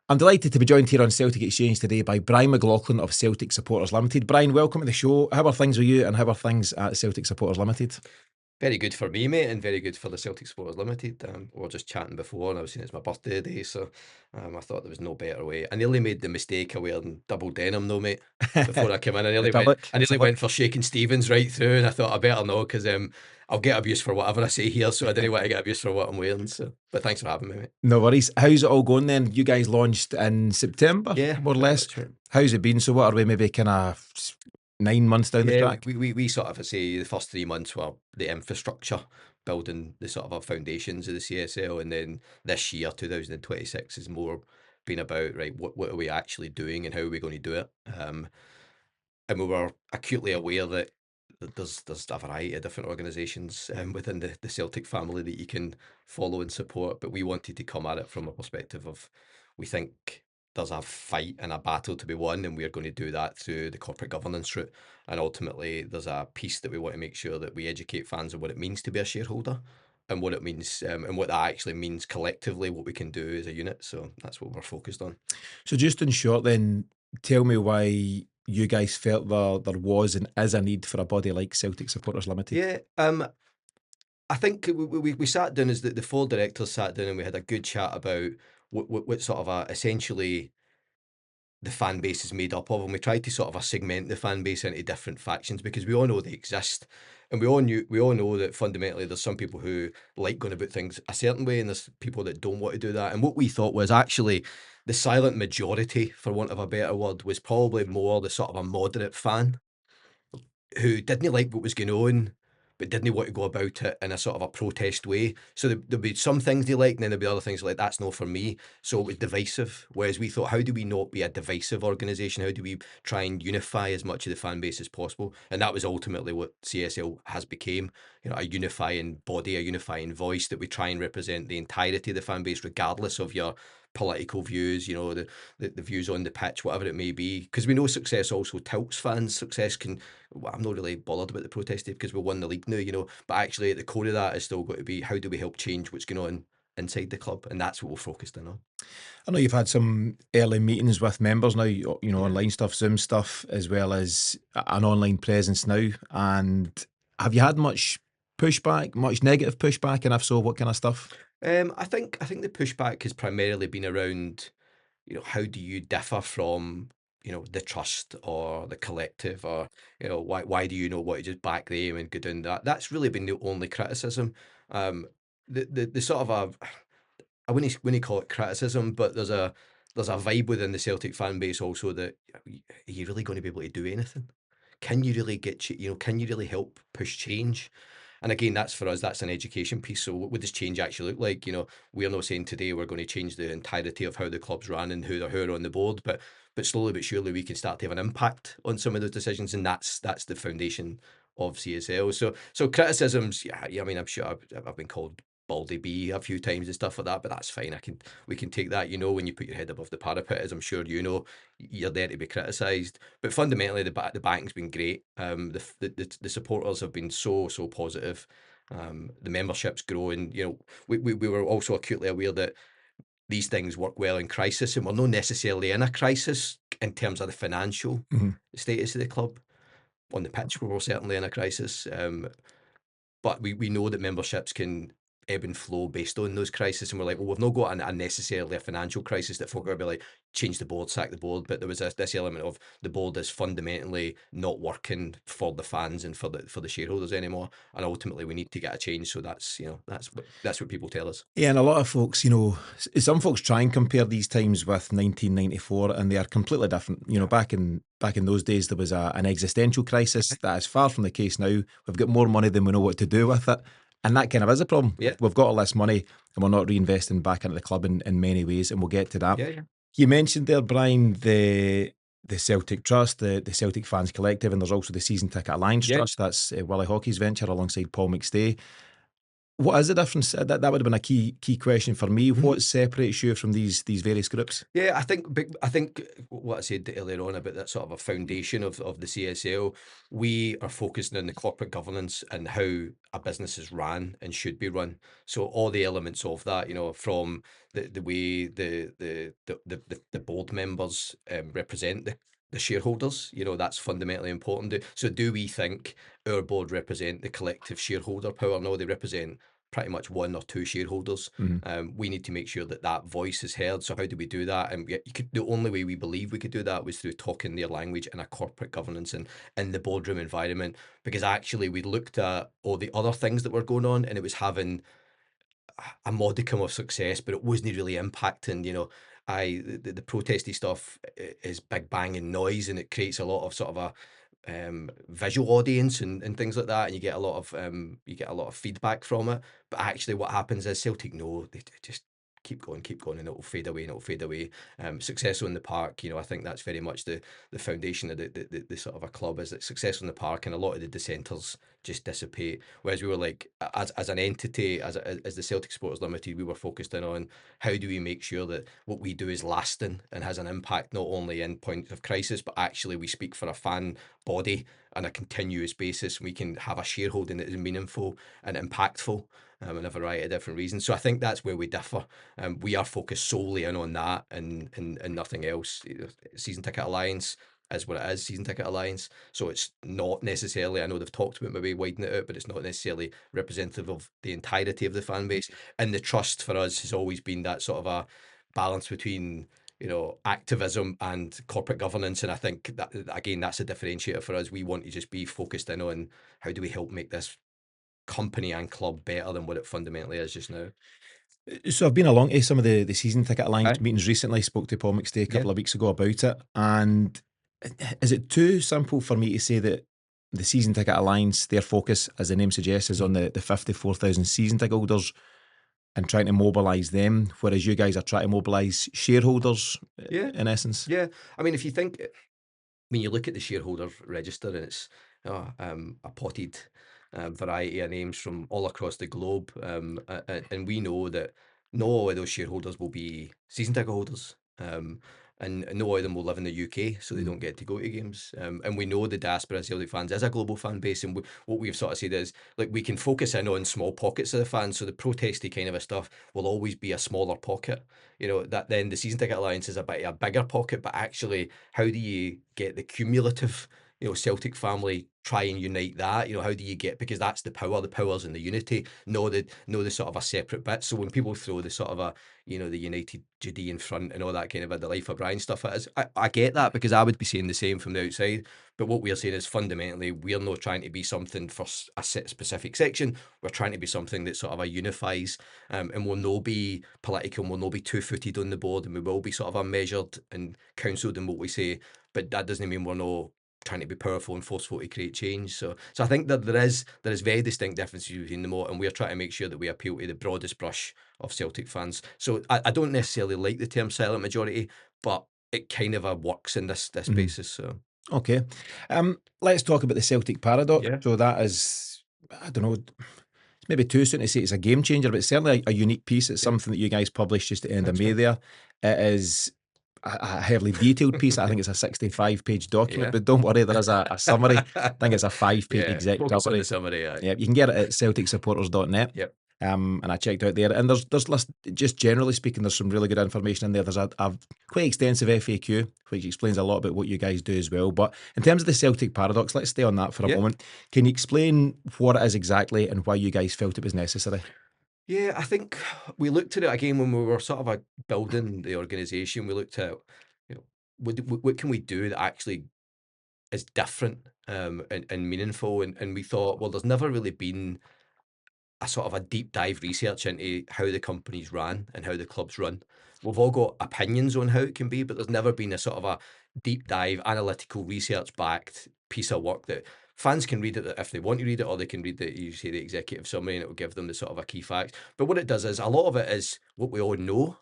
I'm delighted to be joined here on Celtic Exchange today by Brian McLaughlin of Celtic Supporters Limited. Brian, welcome to the show. How are things with you and how are things at Celtic Supporters Limited? Very good for me, mate, and very good for the Celtic Supporters Limited. We were just chatting before, and I was saying it's my birthday today, so I thought there was no better way. I nearly made the mistake of wearing double denim, though, mate. Before I came in, Let's have a look. I nearly went for shaking Stevens right through, and I thought I better not because I'll get abuse for whatever I say here, so I didn't want to get abuse for what I'm wearing. So, but thanks for having me, mate. No worries. How's it all going then? You guys launched in September, Yeah, more or pretty less. much, mate. How's it been? So what are we, maybe kind of 9 months down the Yeah, track? we sort of say the first 3 months were the infrastructure, building the sort of our foundations of the CSL, and then this year, 2026, is more been about right. What are we actually doing, and how are we going to do it? And we were acutely aware that there's a variety of different organisations within the Celtic family that you can follow and support, but we wanted to come at it from a perspective of we think there's a fight and a battle to be won, and we're going to do that through the corporate governance route. And ultimately, there's a piece that we want to make sure that we educate fans on what it means to be a shareholder and what it means and what that actually means collectively, what we can do as a unit. So that's what we're focused on. So just in short then, tell me why you guys felt there was and is a need for a body like Celtic Supporters Limited. Yeah, I think we sat down as the four directors sat down and we had a good chat about what sort of essentially the fan base is made up of, and we tried to sort of segment the fan base into different factions because we all know they exist, and we all know that fundamentally there's some people who like going about things a certain way, and there's people that don't want to do that. And what we thought was actually the silent majority, for want of a better word, was probably more the sort of a moderate fan who didn't like what was going on, but didn't want to go about it in a sort of a protest way. So there'd be some things they liked, and then there'd be other things like that's not for me. So it was divisive. Whereas we thought, how do we not be a divisive organisation? How do we try and unify as much of the fan base as possible? And that was ultimately what CSL has became. You know, a unifying body, a unifying voice that we try and represent the entirety of the fan base, regardless of your political views, you know, the views on the pitch, whatever it may be. Because we know success also tilts fans. Success can well, I'm not really bothered about the protest because we won the league now, you know. But actually, at the core of that is still got to be how do we help change what's going on inside the club, and that's what we're focused in on. I know you've had some early meetings with members now, Yeah. online stuff, Zoom stuff, as well as an online presence now. And have you had much pushback, much negative pushback? And if so, what kind of stuff? I think the pushback has primarily been around, you know, how do you differ from, you know, the trust or the collective, or you know, why do you not want to just back them and go down that? That's really been the only criticism. Um, the sort of a I wouldn't call it criticism, but there's a vibe within the Celtic fan base also that are you really going to be able to do anything? Can you really you know, can you really help push change? And again, that's for us, that's an education piece. So what would this change actually look like? You know, we're not saying today we're going to change the entirety of how the club's run and who are on the board, but slowly but surely we can start to have an impact on some of those decisions, and that's the foundation of CSL. So criticisms, yeah, I mean, I'm sure I've been called Baldy B a few times and stuff like that, but that's fine. We can take that. You know, when you put your head above the parapet, as I'm sure you know, you're there to be criticised. But fundamentally, the backing's been great. The supporters have been so positive. The membership's growing. You know, we were also acutely aware that these things work well in crisis, and we're not necessarily in a crisis in terms of the financial Mhm. status of the club. On the pitch, we're certainly in a crisis. But we know that memberships can ebb and flow based on those crises, and we're like, well, we've not got a necessarily a financial crisis that folk are going to be like, change the board, sack the board. But there was this element of the board is fundamentally not working for the fans and for the shareholders anymore, and ultimately we need to get a change. So that's, you know, that's what people tell us. Yeah, and a lot of folks, some folks try and compare these times with 1994, and they are completely different. Back in those days, there was an existential crisis. That is far from the case now. We've got more money than we know what to do with it, and that kind of is a problem. Yeah, We've got all this money, and we're not reinvesting back into the club in many ways, and we'll get to that. yeah. You mentioned there, Brian, the Celtic Trust, the Celtic Fans Collective, and there's also the Season Ticket Alliance Yeah. Trust. That's Willie Hockey's venture alongside Paul McStay. What is the difference? That would have been a key question for me. Mhm. What separates you from these various groups? Yeah, I think what I said earlier on about that sort of a foundation of the CSL, we are focusing on the corporate governance and how a business is ran and should be run. So all the elements of that, from the way the board members represent the shareholders, that's fundamentally important. So do we think our board represent the collective shareholder power? No, they represent pretty much one or two shareholders. Mhm. We need to make sure that that voice is heard. So how do we do that? And the only way we believe we could do that was through talking their language in a corporate governance and in the boardroom environment. Because actually, we looked at all the other things that were going on, and it was having a modicum of success, but it wasn't really impacting. The protesty stuff is big bang and noise, and it creates a lot of sort of a visual audience and things like that, and you get a lot of feedback from it. But actually, what happens is Celtic know they just keep going, and it'll fade away, and it'll fade away. Successful in the park, I think that's very much the foundation of the sort of a club is that successful in the park, and a lot of the dissenters just dissipate. Whereas we were like, as an entity, as the Celtic Supporters Limited, we were focused in on how do we make sure that what we do is lasting and has an impact not only in points of crisis, but actually we speak for a fan body on a continuous basis. We can have a shareholding that is meaningful and impactful, and a variety of different reasons. So I think that's where we differ. We are focused solely in on that and nothing else. Season Ticket Alliance is what it is, Season Ticket Alliance. So it's not necessarily, I know they've talked about maybe widening it out, but it's not necessarily representative of the entirety of the fan base. And the trust for us has always been that sort of a balance between activism and corporate governance. And I think that, again, that's a differentiator for us. We want to just be focused in on how do we help make this company and club better than what it fundamentally is just now. So I've been along to some of the Season Ticket Alliance Aye. meetings recently. Spoke to Paul McStay a Yeah. couple of weeks ago about it. And is it too simple for me to say that the Season Ticket Alliance, their focus, as the name suggests, is on Mhm. the 54,000 season ticket holders and trying to mobilise them, whereas you guys are trying to mobilise shareholders, Yeah. in essence? Yeah. I mean, if you think, when you look at the shareholder register, and it's a potted variety of names from all across the globe, and we know that not all of those shareholders will be season ticket holders, and not all of them will live in the UK, so they Mm. don't get to go to games. And we know the diaspora of Celtic fans is a global fan base, and what we've sort of said is, like, we can focus in on small pockets of the fans, so the protesty kind of a stuff will always be a smaller pocket. That then the season ticket alliance is a bit of a bigger pocket, but actually, how do you get the cumulative, Celtic family try and unite that? How do you get, because that's the powers in the unity, know the sort of a separate bit. So when people throw the sort of a, the United Judean Front and all that kind of the Life of Brian stuff, it is, I get that, because I would be saying the same from the outside. But what we're saying is fundamentally, we're not trying to be something for a specific section. We're trying to be something that sort of a unifies, and will no be political, and will no be two-footed on the board, and we will be sort of a measured and counselled in what we say. But that doesn't mean we're not trying to be powerful and forceful to create change. So I think that there is very distinct differences between them all, and we're trying to make sure that we appeal to the broadest brush of Celtic fans. So I don't necessarily like the term silent majority, but it kind of works in this Mhm. basis. So Okay. Let's talk about the Celtic Paradox. yeah, So that is, I don't know, it's maybe too soon to say it's a game changer, but it's certainly a unique piece. It's yeah, something that you guys published just at the end of that's May right. there. It is a heavily detailed piece. I think it's a 65-page document, Yeah. but don't worry, there is a summary. I think it's a 5-page Yeah, exec focus on the summary. summary. Yeah, you can get it at CelticSupporters.net. Yep. And I checked out there, and just generally speaking, there's some really good information in there. There's a quite extensive FAQ, which explains a lot about what you guys do as well. But in terms of the Celtic Paradox, let's stay on that for a Yeah. moment. Can you explain what it is exactly and why you guys felt it was necessary? Yeah, I think we looked at it again when we were sort of building the organisation. We looked at, what can we do that actually is different, and meaningful, and we thought, well, there's never really been a sort of a deep dive research into how the companies ran and how the clubs run. We've all got opinions on how it can be, but there's never been a sort of a deep dive, analytical, research backed piece of work that fans can read it if they want to read it, or they can read the executive summary, and it will give them the sort of a key facts. But what it does is, a lot of it is what we all know,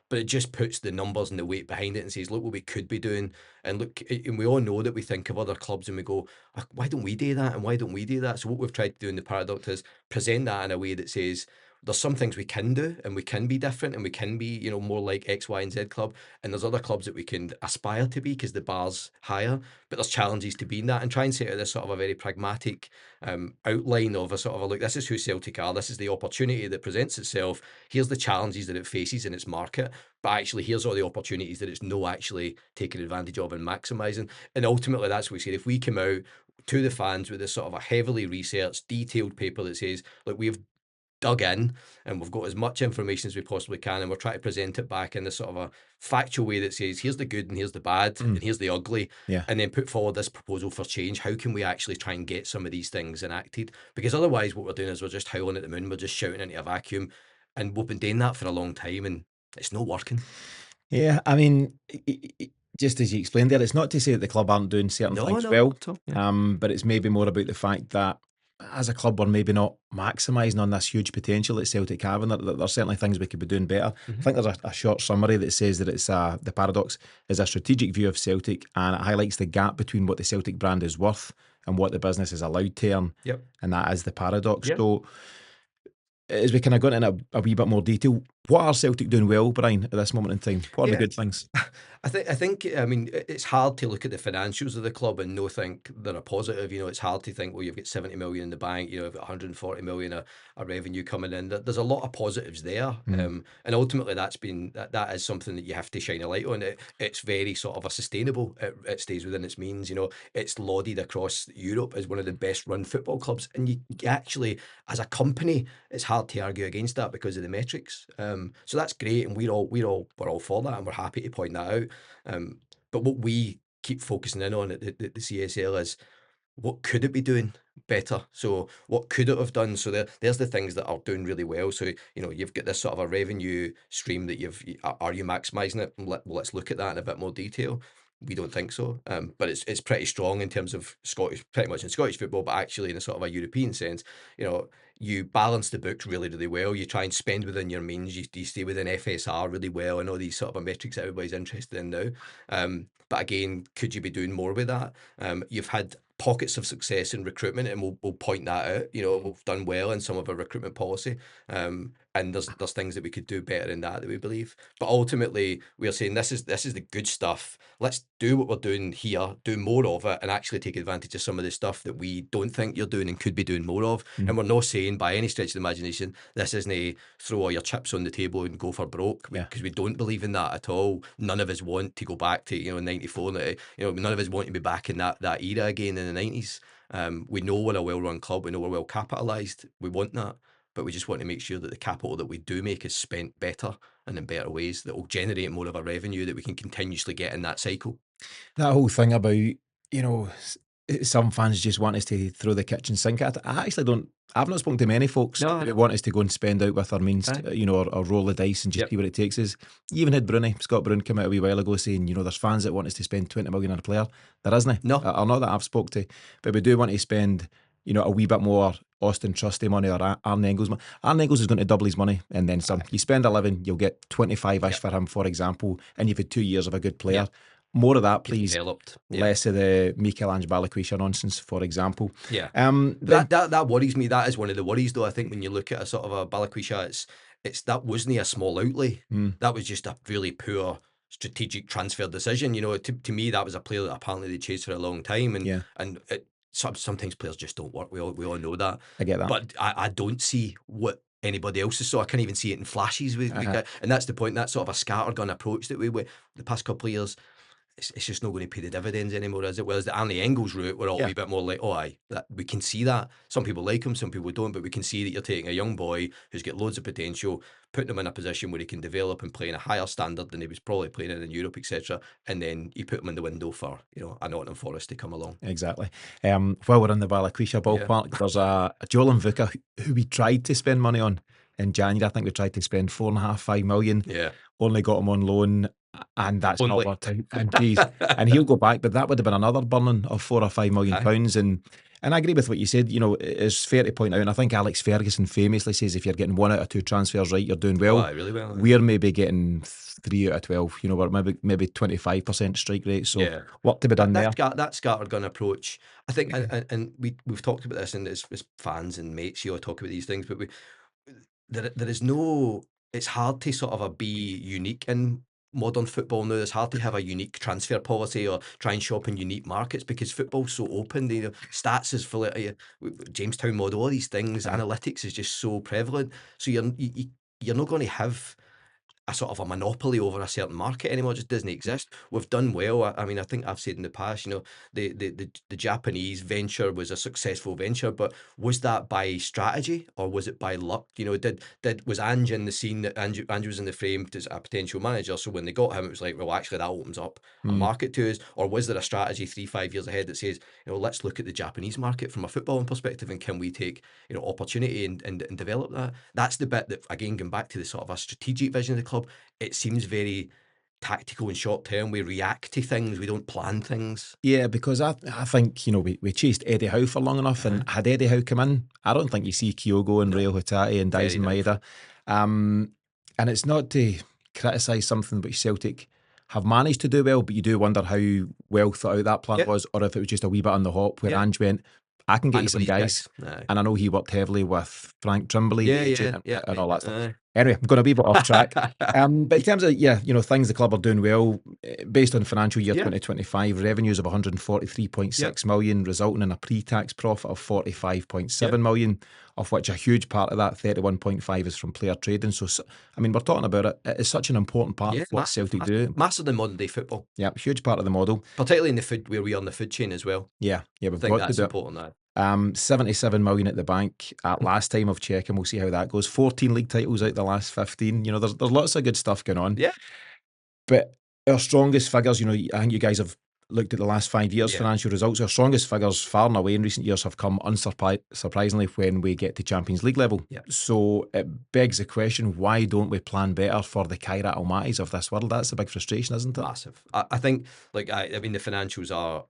but it just puts the numbers and the weight behind it and says, look what we could be doing. And look, and we all know that we think of other clubs and we go, "Oh, why don't we do that? And why don't we do that?" So what we've tried to do in the Paradox is present that in a way that says, there's some things we can do and we can be different and we can be, more like X, Y, and Z club. And there's other clubs that we can aspire to be because the bar's higher, but there's challenges to be in that, and try and set out this sort of a very pragmatic outline of a sort of a look, this is who Celtic are, this is the opportunity that presents itself, here's the challenges that it faces in its market, but actually here's all the opportunities that it's no actually taking advantage of and maximising. And ultimately that's what we said, if we come out to the fans with this sort of a heavily researched, detailed paper that says, look, we've dug in and we've got as much information as we possibly can, and we're trying to present it back in this sort of a factual way that says, here's the good and here's the bad and here's the ugly, Yeah. and then put forward this proposal for change. How can we actually try and get some of these things enacted? Because otherwise what we're doing is we're just howling at the moon, we're just shouting into a vacuum, and we've been doing that for a long time and it's not working. Yeah, I mean, just as you explained there, it's not to say that the club aren't doing certain No, things no, well, not at all. Yeah. but it's maybe more about the fact that as a club, we're maybe not maximising on this huge potential that Celtic have, and there's certainly things we could be doing better. I think there's a short summary that says that it's the Paradox is a strategic view of Celtic, and it highlights the gap between what the Celtic brand is worth and what the business is allowed to earn, Yep. and that is the Paradox. Yep. So, as we kind of got into a wee bit more detail, what are Celtic doing well, Brian, at this moment in time? What are the Yeah. good things? I mean, it's hard to look at the financials of the club and no think they're a positive. It's hard to think, well, you've got 70 million in the bank, you've got 140 million of revenue coming in. There's a lot of positives there. And ultimately that is something that you have to shine a light on. It's very sort of a sustainable, it stays within its means. It's lauded across Europe as one of the best run football clubs. And you actually, as a company, it's hard to argue against that because of the metrics. So that's great. And we're all for that. And we're happy to point that out. But what we keep focusing in on at the CSL is, what could it be doing better? So what could it have done? So there's the things that are doing really well. So, you've got this sort of a revenue stream that are you maximising it? Let's look at that in a bit more detail. We don't think so, but it's pretty strong in terms of pretty much in Scottish football, but actually in a sort of a European sense. You balance the books really, really well. You try and spend within your means. You stay within FSR really well, and all these sort of metrics that everybody's interested in now. But again, could you be doing more with that? You've had pockets of success in recruitment, and we'll point that out. We've done well in some of our recruitment policy, and there's things that we could do better in that we believe. But ultimately, we're saying this is the good stuff. Let's do what we're doing here, do more of it, and actually take advantage of some of the stuff that we don't think you're doing and could be doing more of. And we're not saying by any stretch of the imagination this isn't a throw all your chips on the table and go for broke, because we don't believe in that at all. None of us want to go back to 94. None of us want to be back in that era again in the 90s. We know we're a well-run club. We know we're well capitalised. We want that. But we just want to make sure that the capital that we do make is spent better and in better ways that will generate more of a revenue that we can continuously get in that cycle. That whole thing about, some fans just want us to throw the kitchen sink at it. I actually don't. I've not spoken to many folks No, I who know. want us to go and spend out with our means, Aye. or roll the dice and just Yep. see what it takes us. You even had Scott Brune come out a wee while ago saying, there's fans that want us to spend 20 million on a player. There isn't. No. Or not that I've spoke to, but we do want to spend, a wee bit more Austin Trusty money or Aaron Engels money. Aaron Engels is going to double his money and then some. You spend 11, you'll get 25-ish for him, for example, and you've had 2 years of a good player. Yep. More of that, You've please. developed. Yep. Less of the Michelangelo Balikwisha nonsense, for example. Yeah. Then- That worries me. That is one of the worries, though. I think when you look at a sort of a Balikwisha, it's that wasn't a small outlay. That was just a really poor strategic transfer decision. To me, that was a player that apparently they chased for a long time, and sometimes players just don't work. We all know that. I get that. But I don't see what anybody else saw. I can't even see it in flashes. And that's the point. That sort of a scattergun approach that we the past couple of years. It's just not going to pay the dividends anymore, is it? Whereas the Andy Engels route, we're all a wee bit more like, that we can see that. Some people like him, some people don't, but we can see that you're taking a young boy who's got loads of potential, putting him in a position where he can develop and play in a higher standard than he was probably playing in Europe, etc. And then you put him in the window for, a Nottingham Forest to come along. Exactly. While we're in the Balikwisha ballpark, there's a Joel Benfica who we tried to spend money on in January. I think we tried to spend 4.5, 5 million. Yeah. Only got him on loan and that's not Only. worked out. And geez, and he'll go back, but that would have been another burning of £4 or £5 million. And I agree with what you said. You know, it's fair to point out, and I think Alex Ferguson famously says if you're getting 1 out of 2 transfers right, you're doing Oh, well. aye, really well. Aye. We're maybe getting 3 out of 12. You know, we're maybe 25% strike rate. So Yeah. work to be done there. That scattergun approach, I think, and we've talked about this, and as fans and mates, you all talk about these things, but there is no. It's hard to sort of be unique in modern football now. It's hard to have a unique transfer policy or try and shop in unique markets because football's so open. You know, stats is full of Jamestown model, all these things. Aye. Analytics is just so prevalent. So you're not going to have a sort of a monopoly over a certain market anymore. It just doesn't exist. We've done well. I mean, I think I've said in the past, you know, the Japanese venture was a successful venture, but was that by strategy or was it by luck? You know, was Ange in the scene that Ange was in the frame as a potential manager? So when they got him, it was like, well, actually, that opens up a Mm. market to us. Or was there a strategy 3, 5 years ahead that says, you know, let's look at the Japanese market from a footballing perspective and can we take, you know, opportunity and develop that? That's the bit that, again, going back to the sort of a strategic vision of the club, it seems very tactical and short term. We react to things, we don't plan things. Yeah, because I think, you know, we chased Eddie Howe for long enough, Uh-huh. and had Eddie Howe come in, I don't think you see Kyogo and No, Rail Hutati and very Dyson doubtful. Maeda. And it's not to criticise something which Celtic have managed to do well, but you do wonder how well thought out that plan Yeah, was, or if it was just a wee bit on the hop where yeah. Ange went, I can get I you know some these guys. guys. Aye. And I know he worked heavily with Frank Trimbley, Yeah, the agent, yeah, yeah. and all that stuff. Aye. Anyway, I'm going a wee bit off track. But in terms of, yeah, you know, things the club are doing well, based on financial year Yeah, 2025, revenues of yeah, 143.6 million, resulting in a pre-tax profit of yeah. 45.7 million, of which a huge part of that, 31.5, is from player trading. So, I mean, we're talking about it. It is such an important part Yeah, of what massive, Celtic massive. do. Massive in modern day football, Yeah, huge part of the model. particularly in the food where we are on the food chain as well. Yeah, I we've think got to that's do it. important. That 77 million at the bank at last time of checking. We'll see how that goes. 14 league titles out the last 15. You know, there's lots of good stuff going on. yeah, But our strongest figures, you know, I think you guys have looked at the last 5 years' yeah. financial results. Our strongest figures, far and away, in recent years have come unsurprisingly when we get to Champions League level. Yeah. So it begs the question: why don't we plan better for the Kairat Almatys of this world? That's a big frustration, isn't it? Massive. I think, like, I mean, the financials are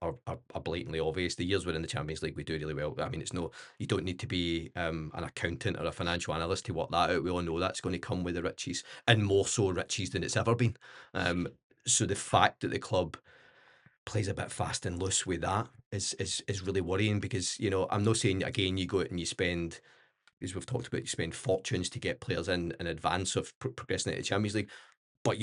blatantly obvious. The years we're in the Champions League, we do really well. I mean, it's no, you don't need to be an accountant or a financial analyst to work that out. We all know that's going to come with the riches, and more so riches than it's ever been. So the fact that the club plays a bit fast and loose with that is really worrying because, you know, I'm not saying again you go out and you spend, as we've talked about, you spend fortunes to get players in advance of progressing into the Champions League. But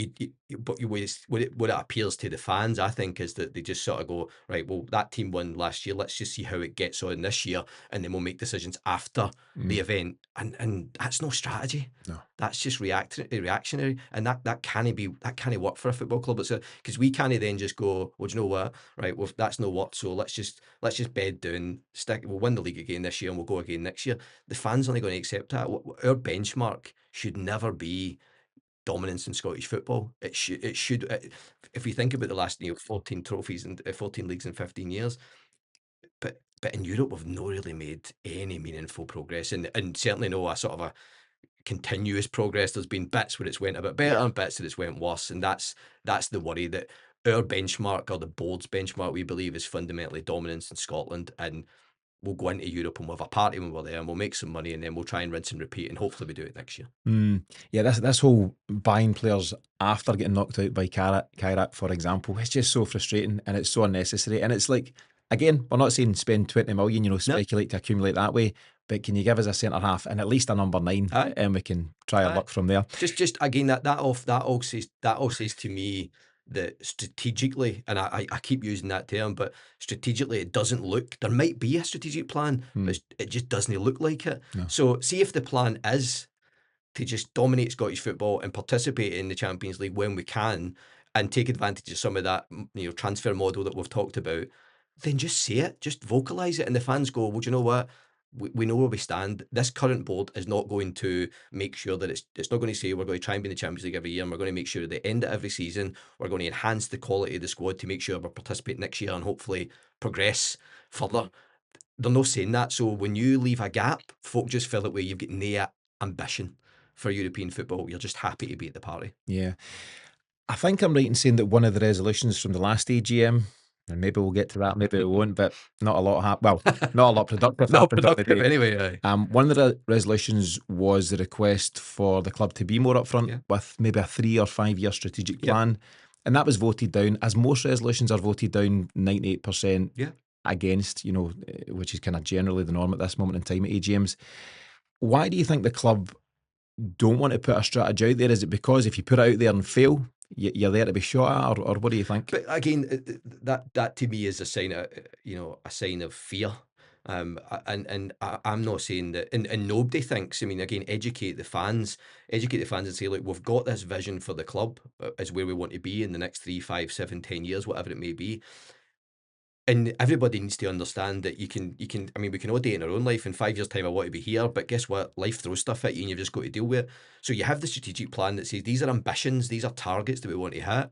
what it appeals to the fans, I think, is that they just sort of go, right, well, that team won last year. Let's just see how it gets on this year, and then we'll make decisions after the Mm, event. And that's no strategy. no. That's just reactionary, and that can't work for a football club. It's because we can't then just go, well, do you know what? Right, well, that's no what. So let's just bed down, stick. We'll win the league again this year, and we'll go again next year. The fans aren't going to accept that. Our benchmark should never be dominance in Scottish football. It should, if we think about the last, you know, 14 trophies and 14 leagues in 15 years, but in Europe we've not really made any meaningful progress, and certainly no a sort of a continuous progress. There's been bits where it's went a bit better and bits that it's went worse, and that's the worry, that our benchmark, or the board's benchmark, we believe, is fundamentally dominance in Scotland, and we'll go into Europe and we'll have a party when we're there and we'll make some money and then we'll try and rinse and repeat, and hopefully we do it next year. Yeah, this whole buying players after getting knocked out by Kairat, for example, it's just so frustrating and it's so unnecessary. And it's like, again, we're not saying spend 20 million, you know, No, speculate to accumulate that way, but can you give us a centre half and at least a number 9, aye. and we can try our Aye. luck from there? Just again, that all says to me that strategically, and I keep using that term, but strategically it doesn't look. There might be a strategic plan, Hmm, but it just doesn't look like it. no. So see if the plan is to just dominate Scottish football and participate in the Champions League when we can, and take advantage of some of that, you know, transfer model that we've talked about, then just say it, just vocalise it, and the fans go, well, do you know what? We know where we stand. This current board is not going to make sure that it's not going to say we're going to try and be in the Champions League every year, and we're going to make sure at the end of every season we're going to enhance the quality of the squad to make sure we're participating next year and hopefully progress further. They're not saying that. So when you leave a gap, folk just fill it where you've got no ambition for European football. You're just happy to be at the party. Yeah. I think I'm right in saying that one of the resolutions from the last AGM, and maybe we'll get to that, maybe we won't, but not a lot happened. Well, not a lot productive Not happened on the productive day. anyway. Aye. One of the resolutions was the request for the club to be more upfront Yeah. with maybe a 3 or 5 year strategic Yep. plan. And that was voted down, as most resolutions are voted down 98% Yeah. against, which is kind of generally the norm at this moment in time at AGMs. Why do you think the club don't want to put a strategy out there? Is it because if you put it out there and fail, you're there to be shot at, or what do you think? But again, that to me is a sign of a sign of fear. And I'm not saying that, and nobody thinks. I mean, again, educate the fans, and say, look, we've got this vision for the club as where we want to be in the next 3, 5, 7, 10 years, whatever it may be. And everybody needs to understand that you can. I mean, we can all do it in our own life. In 5 years' time, I want to be here, but guess what? Life throws stuff at you, and you've just got to deal with it. So you have the strategic plan that says these are ambitions, these are targets that we want to hit.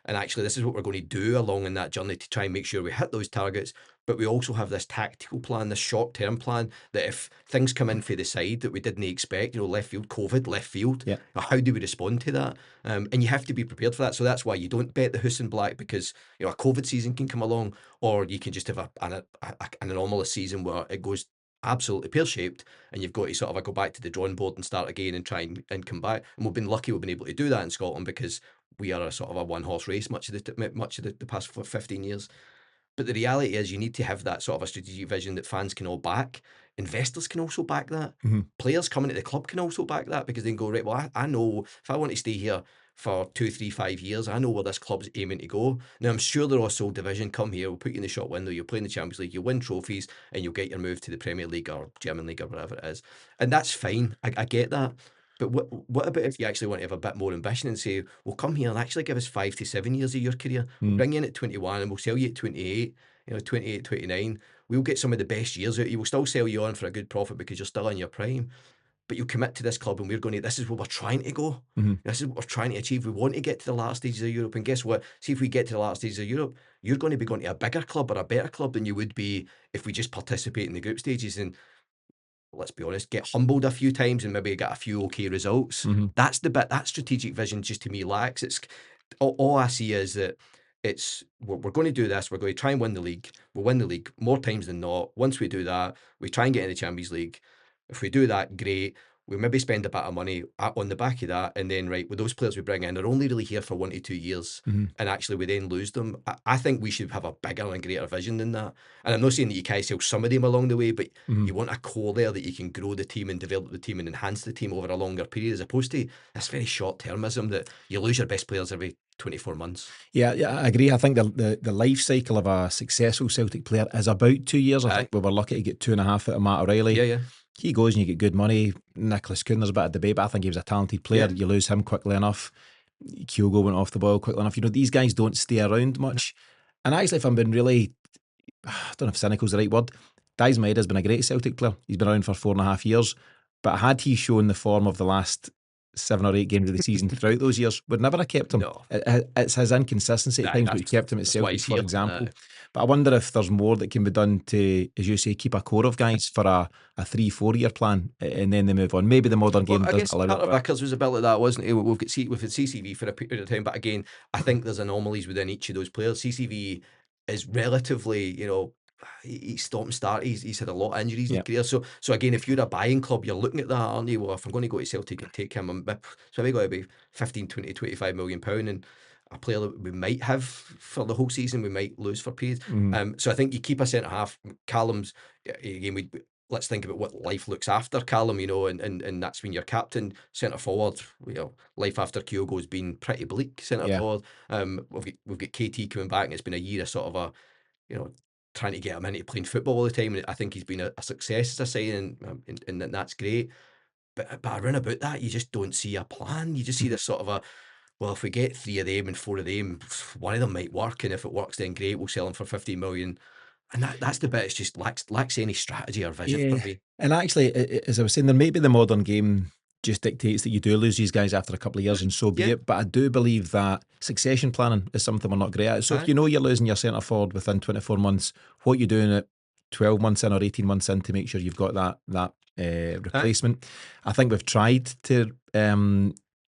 And actually, this is what we're going to do along in that journey to try and make sure we hit those targets. But we also have this tactical plan, this short-term plan, that if things come in for the side that we didn't expect, left field, COVID, left field, Yeah. how do we respond to that? And you have to be prepared for that. So that's why you don't bet the house in black, because a COVID season can come along, or you can just have an anomalous season where it goes absolutely pear-shaped, and you've got to sort of go back to the drawing board and start again and try and come back. And we've been lucky we've been able to do that in Scotland, because we are a sort of a one-horse race much of the past 15 years. But the reality is you need to have that sort of a strategic vision that fans can all back. Investors can also back that. Mm-hmm. Players coming to the club can also back that, because they can go, right, well, I know if I want to stay here for 2, 3, 5 years, I know where this club's aiming to go. Now, I'm sure they're all sold division. Come here, we'll put you in the shop window, you'll play in the Champions League, you'll win trophies, and you'll get your move to the Premier League or German League or whatever it is. And that's fine. I get that. But what about if you actually want to have a bit more ambition and say, well, come here and actually give us 5 to 7 years of your career. We'll bring you in at 21 and we'll sell you at 28, 28, 29. We'll get some of the best years out of you. We'll still sell you on for a good profit because you're still in your prime. But you'll commit to this club, and we're going to, this is where we're trying to go. Mm-hmm. This is what we're trying to achieve. We want to get to the last stages of Europe. And guess what? See, if we get to the last stages of Europe, you're going to be going to a bigger club or a better club than you would be if we just participate in the group stages. And let's be honest, get humbled a few times and maybe get a few okay results. Mm-hmm. That's the bit, that strategic vision just to me lacks. It's all I see is that we're going to do this. We're going to try and win the league. We'll win the league more times than not. Once we do that, we try and get in the Champions League. If we do that, great. We maybe spend a bit of money on the back of that, and then, right, with those players we bring in, they're only really here for 1 to 2 years, and actually we then lose them. I think we should have a bigger and greater vision than that. And I'm not saying that you can't sell some of them along the way, but you want a core there that you can grow the team and develop the team and enhance the team over a longer period, as opposed to this very short-termism that you lose your best players every 24 months. Yeah, I agree. I think the life cycle of a successful Celtic player is about 2 years. I think we were lucky to get 2.5 out of Matt O'Reilly. Yeah. He goes and you get good money. Nicholas Kuhn, there's a bit of debate, but I think he was a talented player. Yeah. You lose him quickly enough. Kyogo went off the boil quickly enough. These guys don't stay around much. And actually, if I'm being really, I don't know if cynical is the right word, Dies Maeda's been a great Celtic player. He's been around for 4.5 years. But had he shown the form of the last 7 or 8 games of the season throughout those years, would never have kept him. No. It's his inconsistency at times which kept him at Celtic, for example. But I wonder if there's more that can be done to, as you say, keep a core of guys for a 3-4 year plan, and then they move on. Maybe the modern game doesn't allow it. Carter Vickers was a bit like that, wasn't he? We've had CCV for a period of time, but again, I think there's anomalies within each of those players. CCV is relatively, he's stop and start. He's had a lot of injuries in his career. So again, if you're a buying club, you're looking at that, aren't you? Well, if I'm going to go to Celtic and take him, so maybe got to be 15, 20, 25 million pound, and a player that we might have for the whole season, we might lose for periods. So I think you keep a centre half. Callum's, again, let's think about what life looks after Callum, and that's when you're captain. Centre forward, life after Kyogo's been pretty bleak. Centre forward, we've got KT coming back, and it's been a year of sort of a, trying to get him into playing football all the time. And I think he's been a success as a signing, and that's great. But around about that, you just don't see a plan. You just see this sort of a, well, if we get 3 of them and 4 of them, one of them might work, and if it works, then great, we'll sell them for 15 million. And that's the bit, it's just lacks any strategy or vision for me. And actually, as I was saying, there may be the modern game just dictates that you do lose these guys after a couple of years, and so be it. But I do believe that succession planning is something we're not great at. So if you're losing your centre forward within 24 months, what you're doing at 12 months in or 18 months in to make sure you've got that replacement. I think we've tried to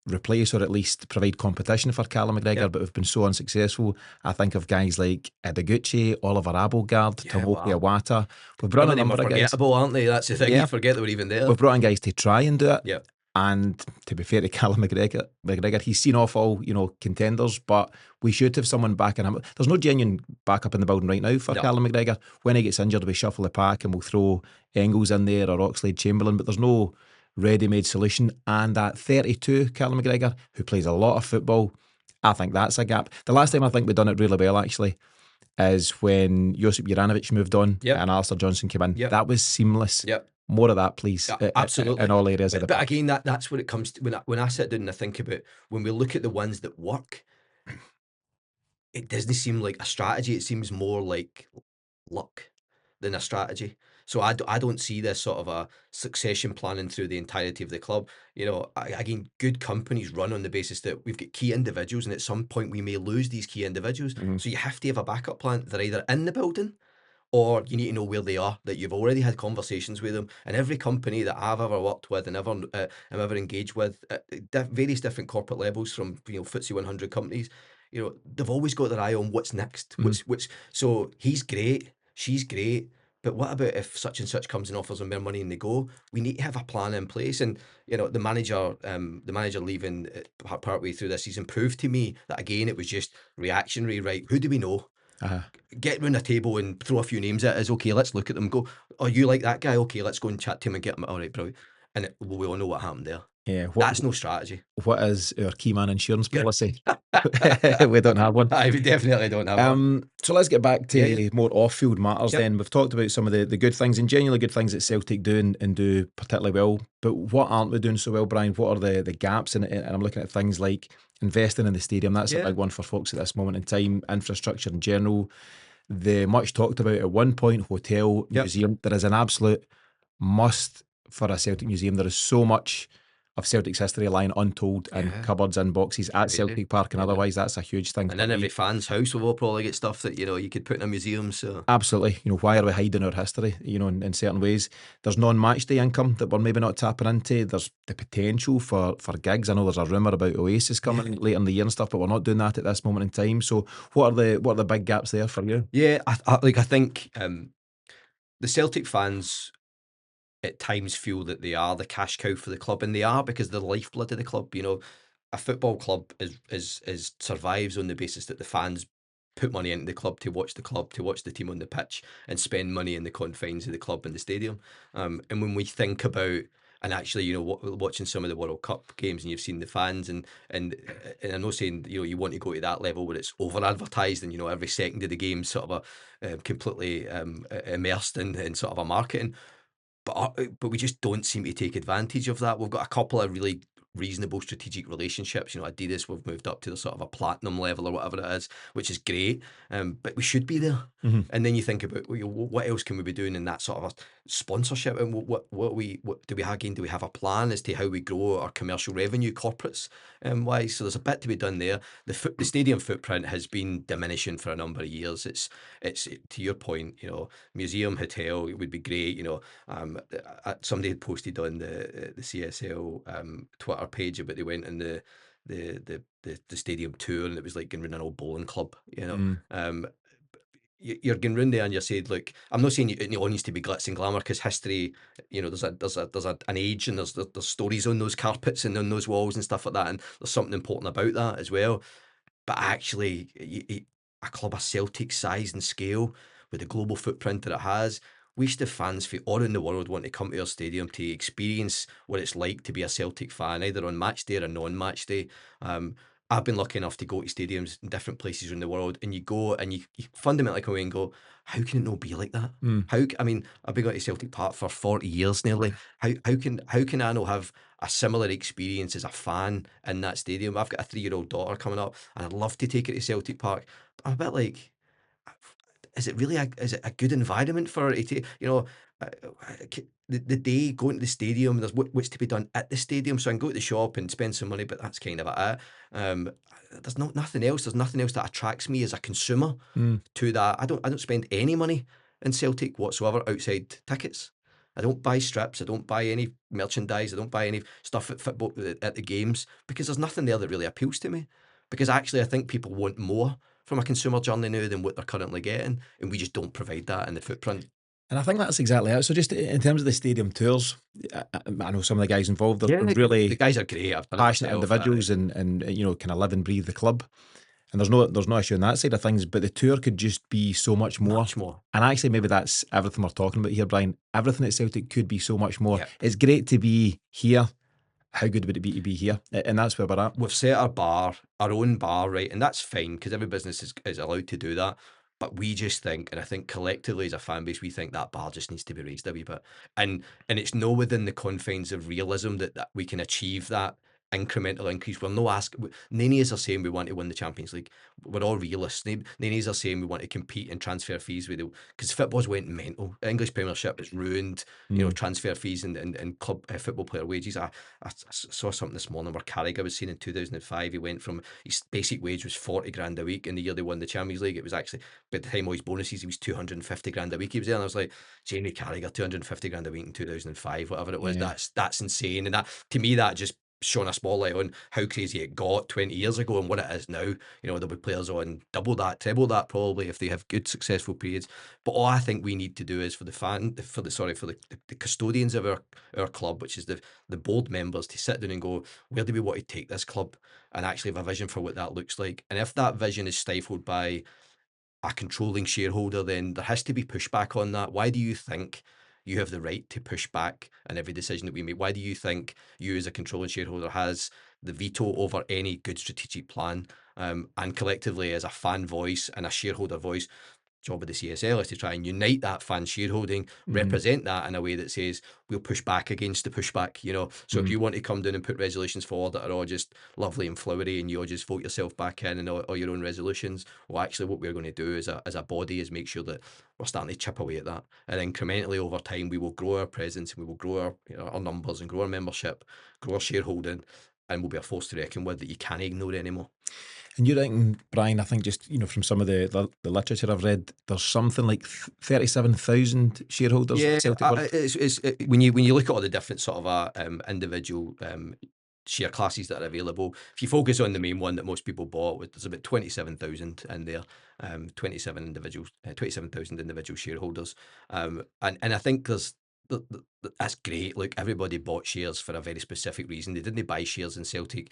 replace or at least provide competition for Callum McGregor, Yep. but we've been so unsuccessful. I think of guys like Ideguchi, Oliver Abelgard, Yeah, Tomoki wow. Awata. We've brought Some in of a them are number of guys. forgettable, aren't they? That's the thing. You Yeah, forget they were even there. we've brought in guys to try and do it. Yeah. And to be fair to Callum McGregor, he's seen off all, contenders, but we should have someone backing him. There's no genuine backup in the building right now for No. Callum McGregor. When he gets injured, we shuffle the pack and we'll throw Engels in there or Oxlade-Chamberlain, but there's no ready-made solution. And at 32, Callum McGregor, who plays a lot of football, I think that's a gap. The last time I think we've done it really well, actually, is when Josip Juranovic moved on Yep. and Alistair Johnson came in. Yep. That was seamless. Yep. More of that, please. Yeah, absolutely. In all areas of the But pitch. again, that's what it comes to when I sit down and I think about when we look at the ones that work, it doesn't seem like a strategy. It seems more like luck than a strategy. So I don't see this sort of a succession planning through the entirety of the club. Again, good companies run on the basis that we've got key individuals, and at some point we may lose these key individuals. Mhm. So you have to have a backup plan. They're either in the building or you need to know where they are, that you've already had conversations with them. And every company that I've ever worked with and am ever engaged with at various different corporate levels, from FTSE 100 companies, they've always got their eye on what's next. Mhm. So he's great, she's great, but what about if such and such comes and offers them more money and they go? We need to have a plan in place. And the manager leaving partway through this season proved to me that again it was just reactionary. Right? Who do we know? Uh-huh. Get round a table and throw a few names at us. Okay, let's look at them. Go, oh, you like that guy? Okay, let's go and chat to him and get him. All right, brilliant. And we all know what happened there. Yeah. That's no strategy. What is our key man insurance Yeah. policy? We don't have one. I definitely don't have one. So let's get back to Yeah. more off-field matters Yep. then. We've talked about some of the good things and genuinely good things that Celtic do and do particularly well. But what aren't we doing so well, Brian? What are the gaps in it? And I'm looking at things like investing in the stadium. That's a Yeah. big one for folks at this moment in time. Infrastructure in general. The much talked about at one point hotel, Yep. museum. There is an absolute must for a Celtic museum. There is so much of Celtic's history lying untold in Yeah. cupboards and boxes at Crazy. Celtic Park and Yeah. otherwise. That's a huge thing. And for in me. every fan's house, we'll probably get stuff that you could put in a museum. So Absolutely. Why are we hiding our history, in certain ways? There's non-match day income that we're maybe not tapping into. There's the potential for gigs. I know there's a rumour about Oasis coming later in the year and stuff, but we're not doing that at this moment in time. So what are the big gaps there for you? yeah, I think the Celtic fans at times feel that they are the cash cow for the club, and they are because they're the lifeblood of the club. A football club is survives on the basis that the fans put money into the club, to watch the team on the pitch, and spend money in the confines of the club and the stadium. And when we think about, and actually, watching some of the World Cup games, and you've seen the fans, and I'm not saying you want to go to that level where it's over advertised, and every second of the game sort of completely immersed in sort of a marketing. But we just don't seem to take advantage of that. We've got a couple of really reasonable strategic relationships. Adidas, we've moved up to the sort of a platinum level or whatever it is, which is great. But we should be there. Mm-hmm. And then you think about, what else can we be doing in that sort of a sponsorship? And what do we have again? Do we have a plan as to how we grow our commercial revenue, corporates wise? So there's a bit to be done there. The stadium footprint has been diminishing for a number of years. It's to your point, museum, hotel, it would be great. Somebody had posted on the CSL Twitter page about they went in the stadium tour, and it was like going round an old bowling club. You're going round there and you're saying, look, I'm not saying it all needs to be glitz and glamour, because history, there's an age, and there's stories on those carpets and on those walls and stuff like that, and there's something important about that as well. But actually, a club of Celtic size and scale, with the global footprint that it has, we should have fans from all around the world want to come to our stadium to experience what it's like to be a Celtic fan, either on match day or a non-match day. I've been lucky enough to go to stadiums in different places around the world, and you go and you fundamentally come away and go, how can it not be like that? I've been going to Celtic Park for 40 years nearly. How can I not have a similar experience as a fan in that stadium? I've got a 3-year-old daughter coming up, and I'd love to take her to Celtic Park. But I'm a bit like, is it really is it a good environment for her to, uh, the day going to the stadium, there's what's to be done at the stadium, so I can go to the shop and spend some money, but that's kind of it. There's nothing else. There's nothing else that attracts me as a consumer to that. I don't spend any money in Celtic whatsoever outside tickets. I don't buy strips. I don't buy any merchandise. I don't buy any stuff at football at the games because there's nothing there that really appeals to me. Because actually, I think people want more from a consumer journey now than what they're currently getting, and we just don't provide that in the footprint. And I think that's exactly it. So just in terms of the stadium tours, I know some of the guys involved, Yeah, they're the really guys are great. I've done it passionate myself. individuals and kind of live and breathe the club. And there's no issue on that side of things, but the tour could just be so much more. Much more. And actually, maybe that's everything we're talking about here, Brian. Everything at Celtic could be so much more. Yeah. It's great to be here. How good would it be to be here? And that's where we're at. We've set our own bar, right? And that's fine because every business is allowed to do that. But we just think, and I think collectively as a fan base, we think that bar just needs to be raised a wee bit. And it's no within the confines of realism that we can achieve that incremental increase. We're no asking, Nanies are saying we want to win the Champions League. We're all realists. Nanies are saying we want to compete in transfer fees with because football's went mental. English Premiership is ruined, transfer fees and club football player wages. I saw something this morning where Carragher was saying in 2005 he went from his basic wage was 40 grand a week, and the year they won the Champions League it was actually by the time all his bonuses he was 250 grand a week he was there, and I was like, Jamie Carragher 250 grand a week in 2005, whatever it was. Yeah. That's insane, and that to me that just shone a spotlight on how crazy it got 20 years ago and what it is now. There'll be players on double that, treble that probably if they have good successful periods. But all I think we need to do is for the custodians of our club, which is the board members, to sit down and go, where do we want to take this club, and actually have a vision for what that looks like. And if that vision is stifled by a controlling shareholder, then there has to be pushback on that. Why do you think you have the right to push back on every decision that we make? Why do you think you as a controlling shareholder has the veto over any good strategic plan? And collectively as a fan voice and a shareholder voice, job of the CSL is to try and unite that fan shareholding, represent that in a way that says we'll push back against the pushback, So if you want to come down and put resolutions forward that are all just lovely and flowery and you all just vote yourself back in and all your own resolutions, well, actually what we're going to do as a body is make sure that we're starting to chip away at that. And incrementally over time, we will grow our presence and we will grow our numbers and grow our membership, grow our shareholding, and we'll be a force to reckon with that you can't ignore anymore. And you're thinking, Brian, I think just, from some of the literature I've read, there's something like 37,000 shareholders. Yeah, Celtic when you look at all the different sort of individual share classes that are available, if you focus on the main one that most people bought, there's about 27,000 in there, 27,000 individual shareholders, and I think that's great. Look, everybody bought shares for a very specific reason. They didn't buy shares in Celtic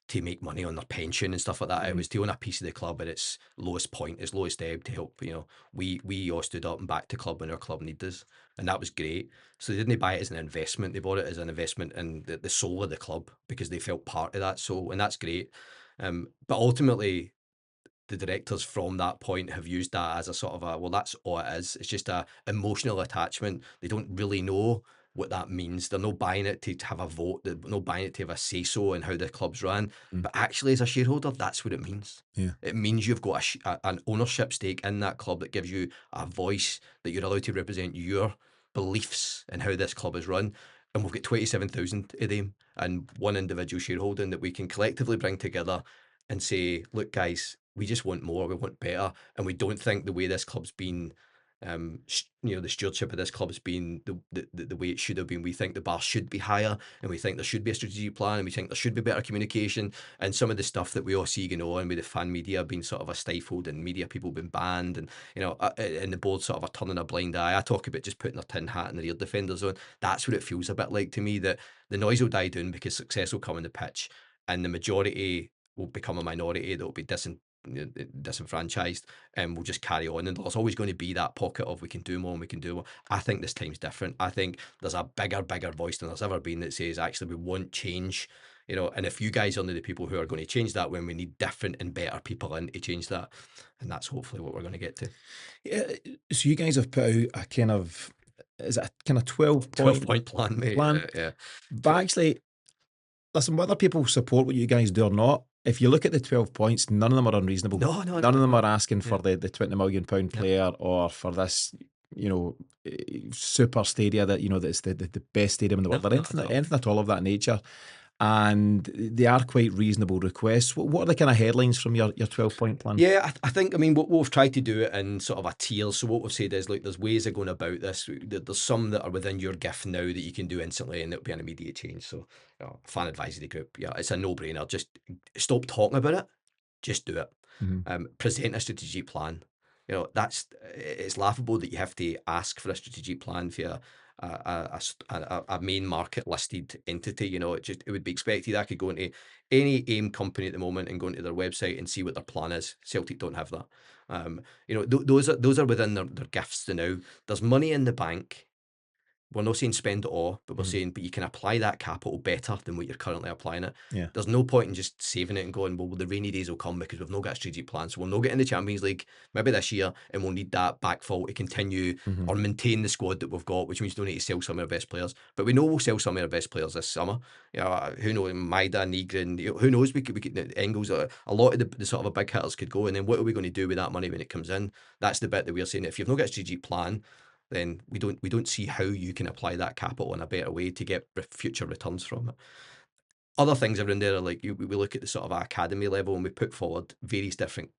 to make money on their pension and stuff like that. It was to own a piece of the club at its lowest point, its lowest ebb, to help, we all stood up and backed the club when our club needed us. And that was great. So they didn't buy it as an investment. They bought it as an investment in the soul of the club because they felt part of that soul. And that's great. But ultimately, the directors from that point have used that as a sort of well, that's all it is. It's just a emotional attachment. They don't really know what that means. They're not buying it to have a vote. They're not buying it to have a say-so in how the club's run. But actually, as a shareholder, that's what it means. Yeah. It means you've got an ownership stake in that club that gives you a voice, that you're allowed to represent your beliefs in how this club is run. And we've got 27,000 of them and one individual shareholding that we can collectively bring together and say, look, guys, we just want more, we want better, and we don't think the way this club's been, the stewardship of this club has been the way it should have been. We think the bar should be higher, and we think there should be a strategic plan, and we think there should be better communication, and some of the stuff that we all see going on with the fan media being sort of a stifled and media people being banned, and and the board sort of are turning a blind eye. I talk about just putting their tin hat and the rear defenders on. That's what it feels a bit like to me, that the noise will die down because success will come on the pitch, and the majority will become a minority that will be disenfranchised, and we'll just carry on. And there's always going to be that pocket of we can do more and we can do more. I think this time's different. I think there's a bigger voice than there's ever been that says actually we want change. And if you guys are the people who are going to change that, when we need different and better people in to change that, and that's hopefully what we're going to get to. Yeah, so you guys have put out a kind of, is it a kind of 12-point plan, mate. Yeah. But actually, listen, whether people support what you guys do or not, if you look at the 12 points, none of them are unreasonable. No. None of them are asking for the £20 million player or for this, super stadia that, that's the best stadium in the world, or anything at all of that nature. and they are quite reasonable requests. What are the kind of headlines from your 12-point plan? Yeah, I think, I mean, we've tried to do it in sort of a tier. So what we've said is, look, there's ways of going about this. There's some that are within your gift now that you can do instantly, and it'll be an immediate change. So, fan advisory group, yeah, it's a no-brainer. Just stop talking about it. Just do it. Present a strategic plan. It's laughable that you have to ask for a strategic plan for a main market listed entity. It would be expected. I could go into any AIM company at the moment and go into their website and see what their plan is. Celtic don't have that. Those are within their gifts to now. There's money in the bank. We're not saying spend it all, but we're saying, but you can apply that capital better than what you're currently applying it. Yeah. There's no point in just saving it and going, well, the rainy days will come because we've not got a strategic plan. So we'll not get in the Champions League maybe this year, and we'll need that backfill to continue or maintain the squad that we've got, which means we don't need to sell some of our best players. But we know we'll sell some of our best players this summer. Who knows? Maida, Nigrin, who knows? We could Engels, a lot of the sort of a big hitters could go. And then what are we going to do with that money when it comes in? That's the bit that we're saying. If you've not got a strategic plan, then we don't see how you can apply that capital in a better way to get future returns from it. Other things around there are like we look at the sort of academy level, and we put forward various different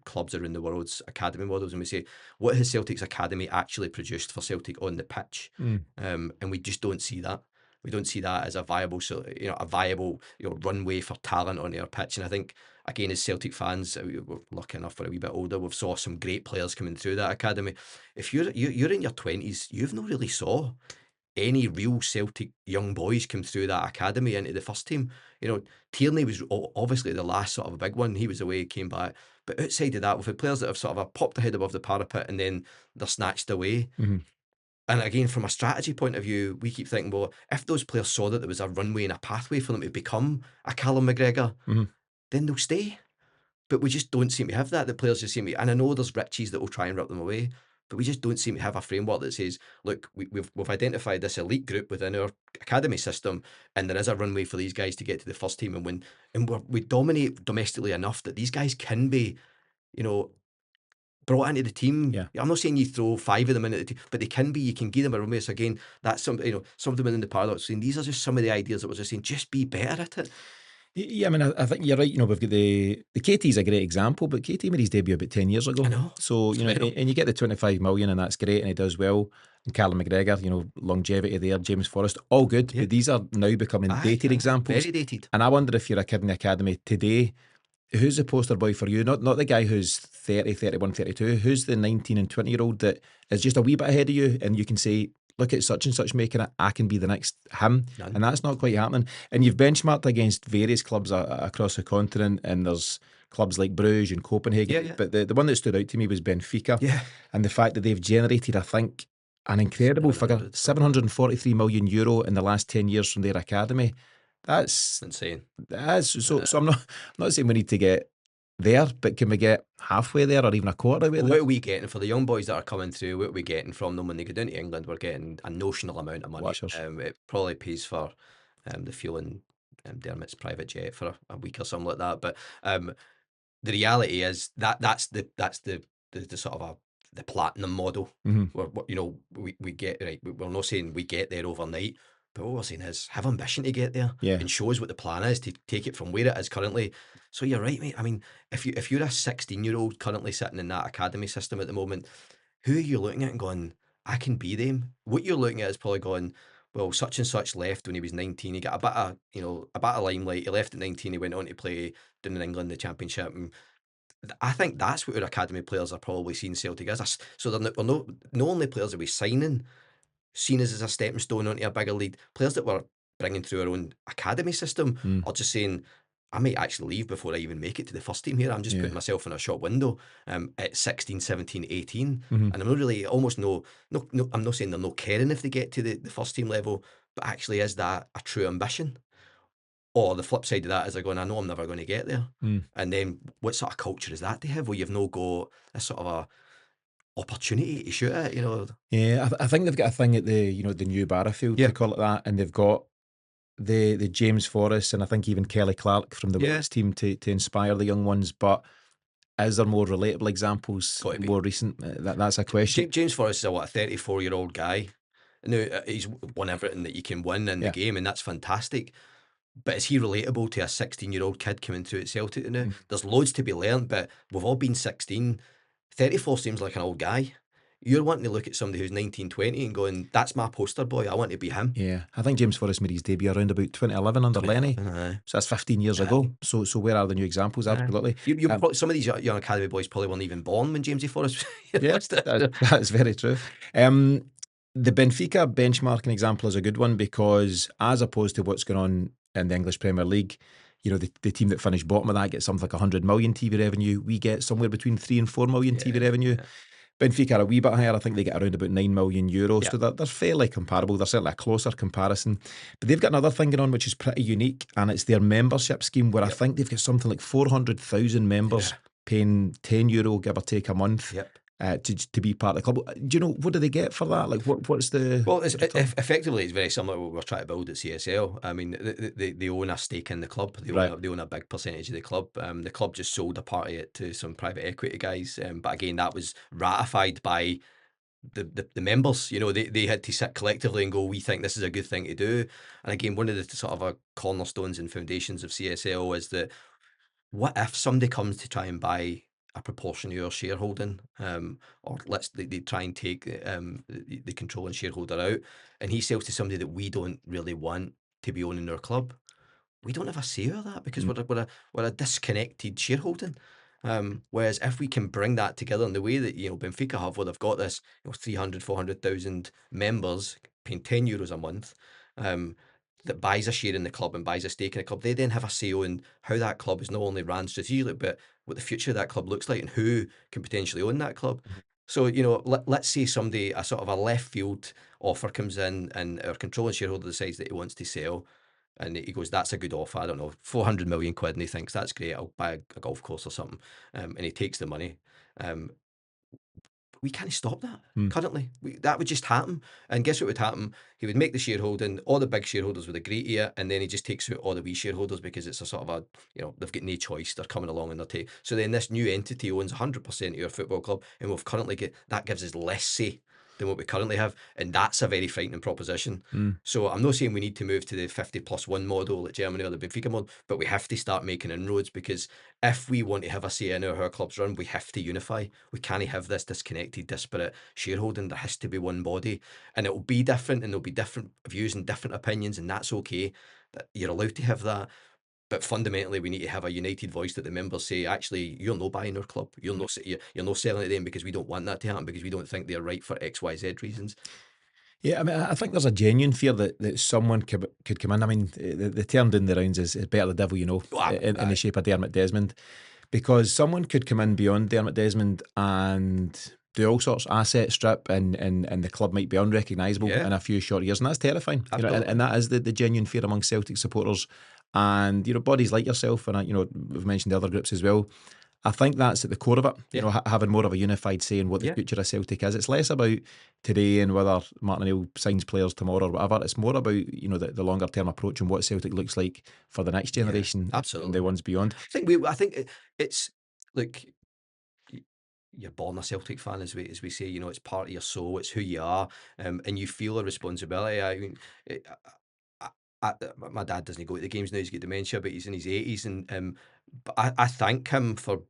clubs around the world's academy models, and we say, what has Celtic's academy actually produced for Celtic on the pitch? And we just don't see that. We don't see that as a viable runway for talent on our pitch. And I think, again, as Celtic fans, we're lucky enough, we're a wee bit older, we've saw some great players coming through that academy. If you're in your 20s, you've not really saw any real Celtic young boys come through that academy into the first team. Tierney was obviously the last sort of a big one. He was away, came back. But outside of that, we've had players that have sort of popped their head above the parapet and then they're snatched away. And again, from a strategy point of view, we keep thinking, well, if those players saw that there was a runway and a pathway for them to become a Callum McGregor, then they'll stay. But we just don't seem to have that. The players just seem to, and I know there's riches that will try and rip them away, but we just don't seem to have a framework that says, look, we've identified this elite group within our academy system, and there is a runway for these guys to get to the first team, and we dominate domestically enough that these guys can be, brought into the team. Yeah. I'm not saying you throw 5 of them into the team, but they can be. You can give them a runway. So again, that's something within the paradox saying these are just some of the ideas that we're just saying, just be better at it. Yeah, I mean, I think you're right. We've got the KT's a great example, but KT made his debut about 10 years ago. I know. So, and you get the 25 million, and that's great, and he does well. And Callum McGregor, longevity there, James Forrest, all good. Yeah. But these are now becoming dated examples. Very dated. And I wonder if you're a kid in the academy today, who's the poster boy for you? Not the guy who's 30, 31, 32. Who's the 19 and 20-year-old that is just a wee bit ahead of you, and you can say, look at such and such making it, I can be the next him. None. And that's not quite happening. And you've benchmarked against various clubs across the continent, and there's clubs like Bruges and Copenhagen. Yeah. But the one that stood out to me was Benfica. Yeah. And the fact that they've generated, I think, an incredible figure, €743 million in the last 10 years from their academy. That's insane. So I'm not saying we need to get there, but can we get halfway there or even a quarter way there? What are we getting for the young boys that are coming through? What are we getting from them when they go down to England? We're getting a notional amount of money. It probably pays for the fuel in Dermot's private jet for a week or something like that. But the reality is that's the sort of the platinum model. Where we get right. We're not saying we get there overnight. But what we're saying is have ambition to get there and show us what the plan is to take it from where it is currently. So you're right, mate. I mean, if you're a 16-year-old currently sitting in that academy system at the moment, who are you looking at and going, I can be them? What you're looking at is probably going, well, such and such left when he was 19. He got a bit of limelight. He left at 19. He went on to play down in England the Championship. And I think that's what our academy players are probably seeing Celtic as. So they're not only players that we're signing, seen as a stepping stone onto a bigger league. Players that we're bringing through our own academy system are just saying, I might actually leave before I even make it to the first team here. I'm just putting myself in a shop window at 16, 17, 18. And I'm not really, almost I'm not saying they're no caring if they get to the first team level, but actually is that a true ambition? Or the flip side of that is they're going, I know I'm never going to get there. And then what sort of culture is that they have where you've no got a sort of a opportunity to shoot it, Yeah, I think they've got a thing at the new Barrafield, to call it that, and they've got the James Forrest and I think even Kelly Clark from the women's team to inspire the young ones. But is there more relatable examples, more recent? That's a question. James Forrest is a 34-year-old guy. Now he's won everything that you can win in the game, and that's fantastic. But is he relatable to a 16-year-old kid coming through at Celtic now? Mm. There's loads to be learned, but we've all been 16. 34 seems like an old guy. You're wanting to look at somebody who's 19, 20 and going, that's my poster boy. I want to be him. Yeah, I think James Forrest made his debut around about 2011 under Lenny. 2011, aye. So that's 15 years ago. So where are the new examples? Aye. Absolutely. You Um, probably, some of these young academy boys probably weren't even born when Jamesy Forrest. yeah, that's very true. The Benfica benchmarking example is a good one because, as opposed to what's going on in the English Premier League, the team that finished bottom of that gets something like 100 million TV revenue. We get somewhere between 3 and 4 million TV revenue. Yeah. Benfica are a wee bit higher. I think they get around about 9 million euros. Yeah. So they're fairly comparable. They're certainly a closer comparison. But they've got another thing going on which is pretty unique, and it's their membership scheme where I think they've got something like 400,000 members paying €10, give or take, a month. Yep. To be part of the club. Do you know, what do they get for that? Like, what's the... Well, effectively, it's very similar to what we're trying to build at CSL. I mean, they own a stake in the club. They own a big percentage of the club. The club just sold a part of it to some private equity guys. But again, that was ratified by the members. They had to sit collectively and go, we think this is a good thing to do. And again, one of the sort of cornerstones and foundations of CSL is that, what if somebody comes to try and buy a proportion of your shareholding, or they try and take the controlling shareholder out, and he sells to somebody that we don't really want to be owning our club? We don't have a say of that because we're a disconnected shareholding. Whereas if we can bring that together in the way that Benfica have, where they've got this 300, 400,000 members paying €10 a month, that buys a share in the club and buys a stake in the club, they then have a say in how that club is not only ran strategically, but what the future of that club looks like and who can potentially own that club. So, let's say somebody, a sort of a left field offer comes in and our controlling shareholder decides that he wants to sell. And he goes, that's a good offer. I don't know, 400 million quid. And he thinks, that's great. I'll buy a golf course or something. And he takes the money. We can't stop that currently. That would just happen. And guess what would happen? He would make the shareholding, all the big shareholders would agree to it, and then he just takes out all the wee shareholders because it's a sort of they've got no choice. They're coming along and they're taking. So then this new entity owns 100% of your football club, and we've currently got, that gives us less say than what we currently have. And that's a very frightening proposition. So I'm not saying we need to move to the 50+1 model like Germany or the Benfica model, but we have to start making inroads, because if we want to have a say in how our clubs run, we have to unify. We can't have this disconnected, disparate shareholding. There has to be one body, and it will be different, and there'll be different views and different opinions, and that's okay. That you're allowed to have that. But fundamentally, we need to have a united voice that the members say, actually, you're no buying our club. You're no selling it to them, because we don't want that to happen, because we don't think they're right for X, Y, Z reasons. Yeah, I mean, I think there's a genuine fear that someone could come in. I mean, the term doing the rounds is better the devil you know, in the shape of Dermot Desmond, because someone could come in beyond Dermot Desmond and do all sorts of asset strip, and the club might be unrecognisable in a few short years, and that's terrifying. And that is the genuine fear among Celtic supporters, and bodies like yourself, and we've mentioned the other groups as well. I think that's at the core of it, having more of a unified say in what the future of Celtic is. It's less about today and whether Martin O'Neill signs players tomorrow or whatever. It's more about the longer term approach and what Celtic looks like for the next generation, absolutely, and the ones beyond. I think it's like, you're born a Celtic fan, as we say. It's part of your soul. It's who you are, and you feel a responsibility. I mean, my dad doesn't go to the games now. He's got dementia, but he's in his 80s, and but I thank him for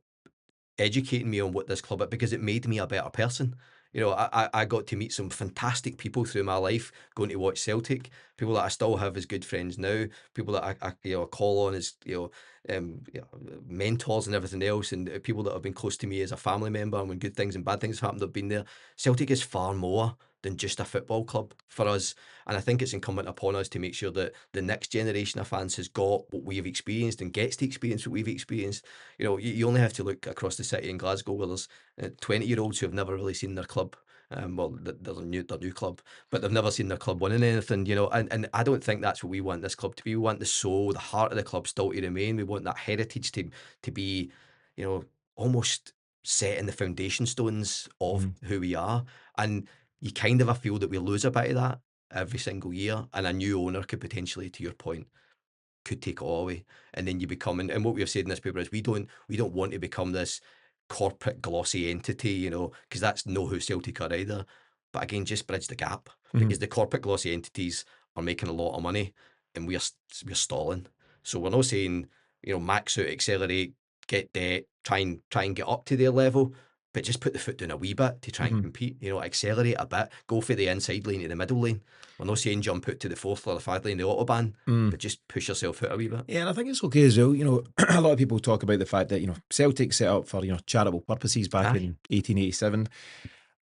educating me on what this club is, because it made me a better person. I got to meet some fantastic people through my life going to watch Celtic, people that I still have as good friends now, people that I call on as mentors and everything else, and people that have been close to me as a family member, and when good things and bad things have happened, they've been there. Celtic is far more than just a football club for us, and I think it's incumbent upon us to make sure that the next generation of fans has got what we've experienced and gets to experience what we've experienced. You only have to look across the city in Glasgow, where there's 20-year-olds who have never really seen their club. Their new club, but they've never seen their club winning anything, and I don't think that's what we want this club to be. We want the soul, the heart of the club still to remain. We want that heritage to be, almost set in the foundation stones of who we are. And you kind of feel that we lose a bit of that every single year, and a new owner could potentially, to your point, could take it all away. And then you become, and what we've said in this paper is we don't want to become this corporate glossy entity, because that's not who Celtic are either. But again, just bridge the gap, because the corporate glossy entities are making a lot of money, and we're stalling. So we're not saying, max out, accelerate, get debt, try and get up to their level, but just put the foot down a wee bit to try and compete. Accelerate a bit, go for the inside lane to the middle lane. We're not saying jump out to the fourth or the third lane, the autobahn, but just push yourself out a wee bit. Yeah, and I think it's okay as well. A lot of people talk about the fact that, Celtic set up for, charitable purposes back in 1887.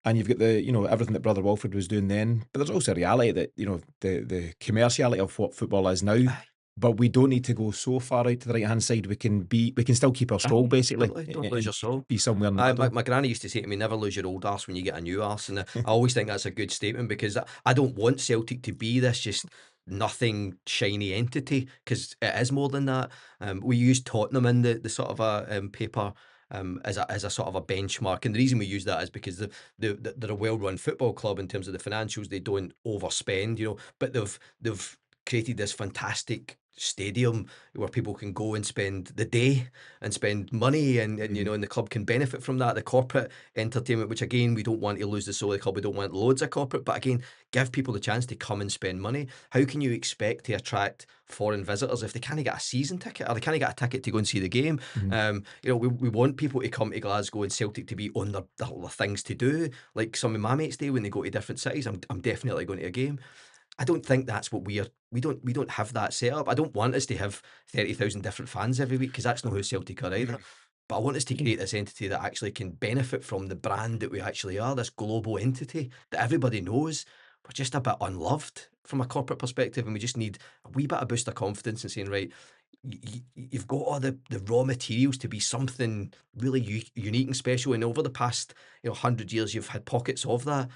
And you've got everything that Brother Wilfred was doing then. But there's also a reality that, the commerciality of what football is now. Aye. But we don't need to go so far out to the right hand side. We can still keep our soul, basically. Absolutely. Don't lose your soul. Be somewhere in the middle. My granny used to say to me, never lose your old arse when you get a new arse. And I always think that's a good statement, because I don't want Celtic to be this just nothing shiny entity, because it is more than that. We use Tottenham in the sort of a paper as a sort of a benchmark, and the reason we use that is because they're a well-run football club in terms of the financials. They don't overspend, but they've created this fantastic stadium where people can go and spend the day and spend money, and and the club can benefit from that. The corporate entertainment, which again, we don't want to lose the soul of the club, we don't want loads of corporate, but again, give people the chance to come and spend money. How can you expect to attract foreign visitors if they can't get a season ticket, or they can't get a ticket to go and see the game? We want people to come to Glasgow and Celtic to be on their things to do, like some of my mates do when they go to different cities. I'm definitely going to a game. I don't think that's what we are. We don't have that set up. I don't want us to have 30,000 different fans every week, because that's not who Celtic are either. But I want us to create this entity that actually can benefit from the brand that we actually are, this global entity that everybody knows. We're just a bit unloved from a corporate perspective, and we just need a wee bit of boost of confidence and saying, right, you've got all the raw materials to be something really unique and special. And over the past 100 years, you've had pockets of that.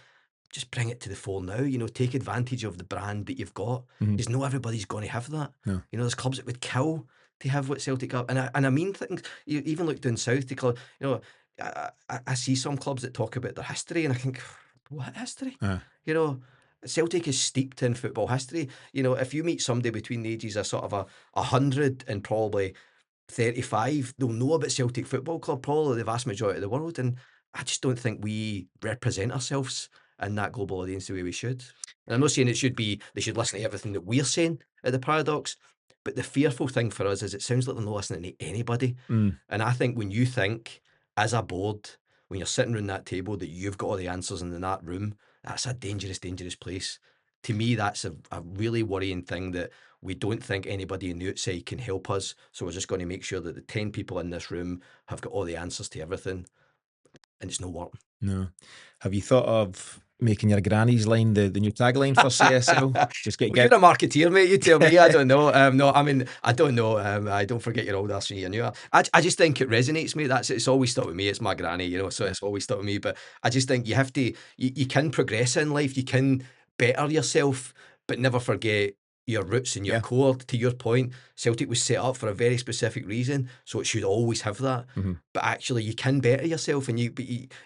Just bring it to the fore now. Take advantage of the brand that you've got, because not everybody's going to have that. No. There's clubs that would kill to have what Celtic have, and I mean things. You even look down south to club. I see some clubs that talk about their history, and I think, what history? Celtic is steeped in football history. If you meet somebody between the ages of sort of 100 and probably 35, they'll know about Celtic Football Club, probably the vast majority of the world, and I just don't think we represent ourselves in that global audience the way we should. And I'm not saying they should listen to everything that we're saying at the Paradox, but the fearful thing for us is it sounds like they're not listening to anybody. And I think when you think, as a board, when you're sitting around that table, that you've got all the answers in that room, that's a dangerous, dangerous place. To me, that's a really worrying thing, that we don't think anybody on the outside can help us. So we're just going to make sure that the 10 people in this room have got all the answers to everything. And it's no working. No. Have you thought of making your granny's line the new tagline for CSL? Just You're a marketeer, mate. You tell me. I don't know. No, I mean, I don't know. I don't forget your old ass when you're new. I just think it resonates, mate. It's always stuck with me. It's my granny, so it's always stuck with me. But I just think you have to. You can progress in life. You can better yourself, but never forget your roots and your core. To your point, Celtic was set up for a very specific reason, so it should always have that. But actually, you can better yourself, and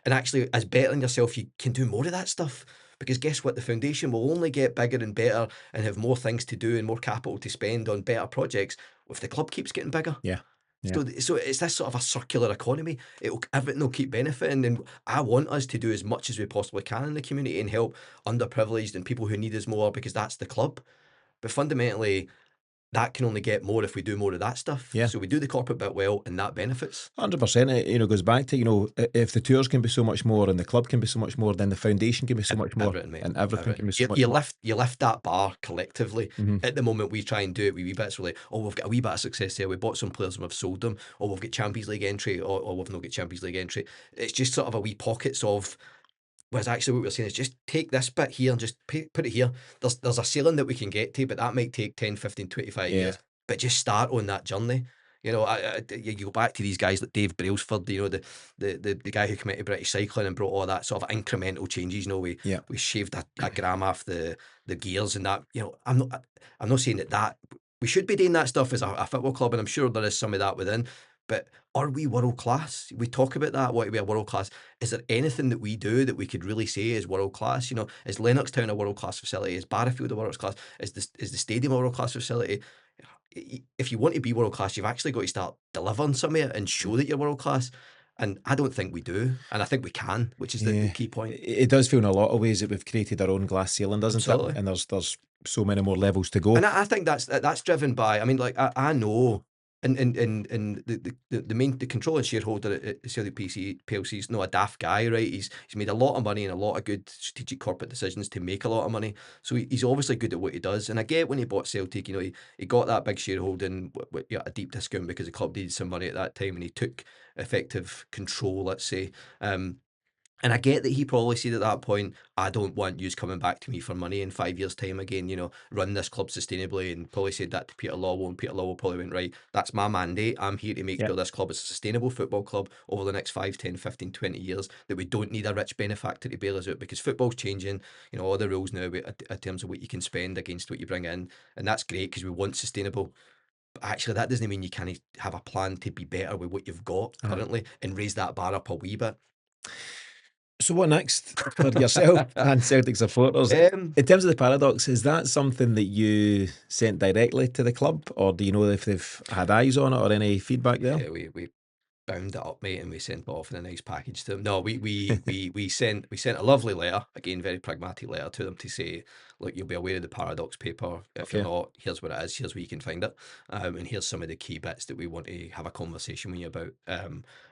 actually, as bettering yourself, you can do more of that stuff. Because guess what? The foundation will only get bigger and better and have more things to do and more capital to spend on better projects if the club keeps getting bigger. Yeah. So it's this sort of a circular economy. Everything will keep benefiting, and I want us to do as much as we possibly can in the community and help underprivileged and people who need us more, because that's the club. But fundamentally, that can only get more if we do more of that stuff. Yeah. So we do the corporate bit well, and that benefits. 100%. It goes back to, if the tours can be so much more and the club can be so much more, then the foundation can be so much more, Everything, and everything can be so much more. You lift that bar collectively. At the moment, we try and do it with wee bits. We're like, we've got a wee bit of success there. We bought some players and we've sold them. Or we've got Champions League entry, or we've not got Champions League entry. It's just sort of a wee pockets of. Whereas actually what we're saying is just take this bit here and just put it here. There's a ceiling that we can get to, but that might take 10, 15, 25 years. But just start on that journey. You go back to these guys like Dave Brailsford, the guy who came into British cycling and brought all that sort of incremental changes. We shaved a gram off the gears and that. I'm not saying that we should be doing that stuff as a football club, and I'm sure there is some of that within. But are we world class? We talk about that. What to be a world class? Is there anything that we do that we could really say is world class? Is Lennoxtown a world class facility? Is Barrowfield a world class? Is the stadium a world class facility? If you want to be world class, you've actually got to start delivering some of it and show that you're world class. And I don't think we do, and I think we can, which is the key point. It does feel in a lot of ways that we've created our own glass ceiling, doesn't Absolutely. it? And there's so many more levels to go. And I think that's driven by, I mean, like, I know, and the controlling shareholder at Celtic PLC is not a daft guy, right? He's made a lot of money and a lot of good strategic corporate decisions to make a lot of money. So he's obviously good at what he does. And I get when he bought Celtic, you know, he got that big shareholding with a deep discount because the club needed some money at that time, and he took effective control, let's say. And I get that he probably said at that point, I don't want yous coming back to me for money in 5 years' time again, you know, run this club sustainably, and probably said that to Peter Lawwell, and Peter Lawwell probably went, right, that's my mandate. I'm here to make Yeah. sure this club is a sustainable football club over the next 5, 10, 15, 20 years, that we don't need a rich benefactor to bail us out, because football's changing, you know, all the rules now in terms of what you can spend against what you bring in, and that's great because we want sustainable. But actually, that doesn't mean you can't have a plan to be better with what you've got currently and raise that bar up a wee bit. So what next for yourself and Celtic supporters? Um, In terms of the paradox, is that something that you sent directly to the club, or do you know if they've had eyes on it or any feedback there? yeah, we bound it up, mate, and we sent it off in a nice package to them. No, we sent a lovely letter, again, very pragmatic letter to them to say, look, you'll be aware of the Paradox paper. If you're Okay. not, here's what it is, here's where you can find it. And here's some of the key bits that we want to have a conversation with you about.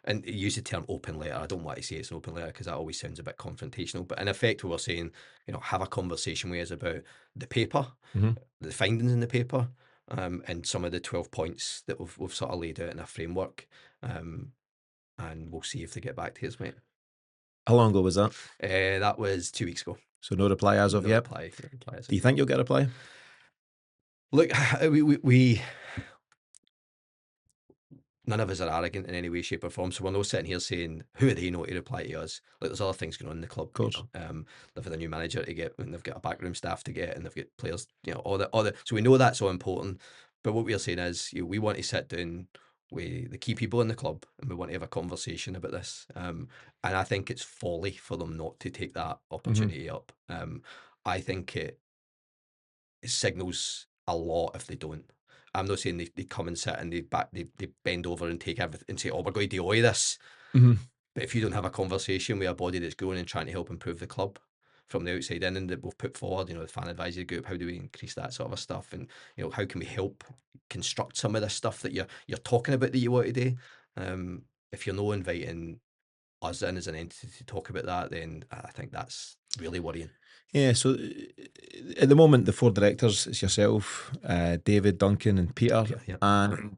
And use the term open letter. I don't want to say it's an open letter because that always sounds a bit confrontational. But in effect, we were saying, you know, have a conversation with us about the paper, Mhm. the findings in the paper, and some of the 12 points that we've sort of laid out in a framework. And we'll see if they get back to us, mate. How long ago was that? That was 2 weeks ago. So no reply as of No yet. reply. No reply as Do of you yet. think you'll get a reply? Look, we none of us are arrogant in any way, shape, or form. So we're not sitting here saying, who are they not to reply to us? Like, there's other things going on in the club. Of course. You know? They've had a new manager to get, and they've got a backroom staff to get, and they've got players, you know, all the. So we know that's all important. But what we're saying is, you know, we want to sit down with the key people in the club, and we want to have a conversation about this. And I think it's folly for them not to take that opportunity up. I think it signals a lot if they don't. I'm not saying they come and sit and they bend over and take everything and say, oh, we're going to do all of this. Mhm. But if you don't have a conversation with a body that's growing and trying to help improve the club from the outside in, and that we've put forward, you know, the fan advisory group, how do we increase that sort of stuff? And, you know, how can we help construct some of this stuff that you're talking about that you want to do? If you're not inviting us in as an entity to talk about that, then I think that's really worrying. Yeah, so at the moment, the four directors, it's yourself, David, Duncan, and Peter, Yeah. and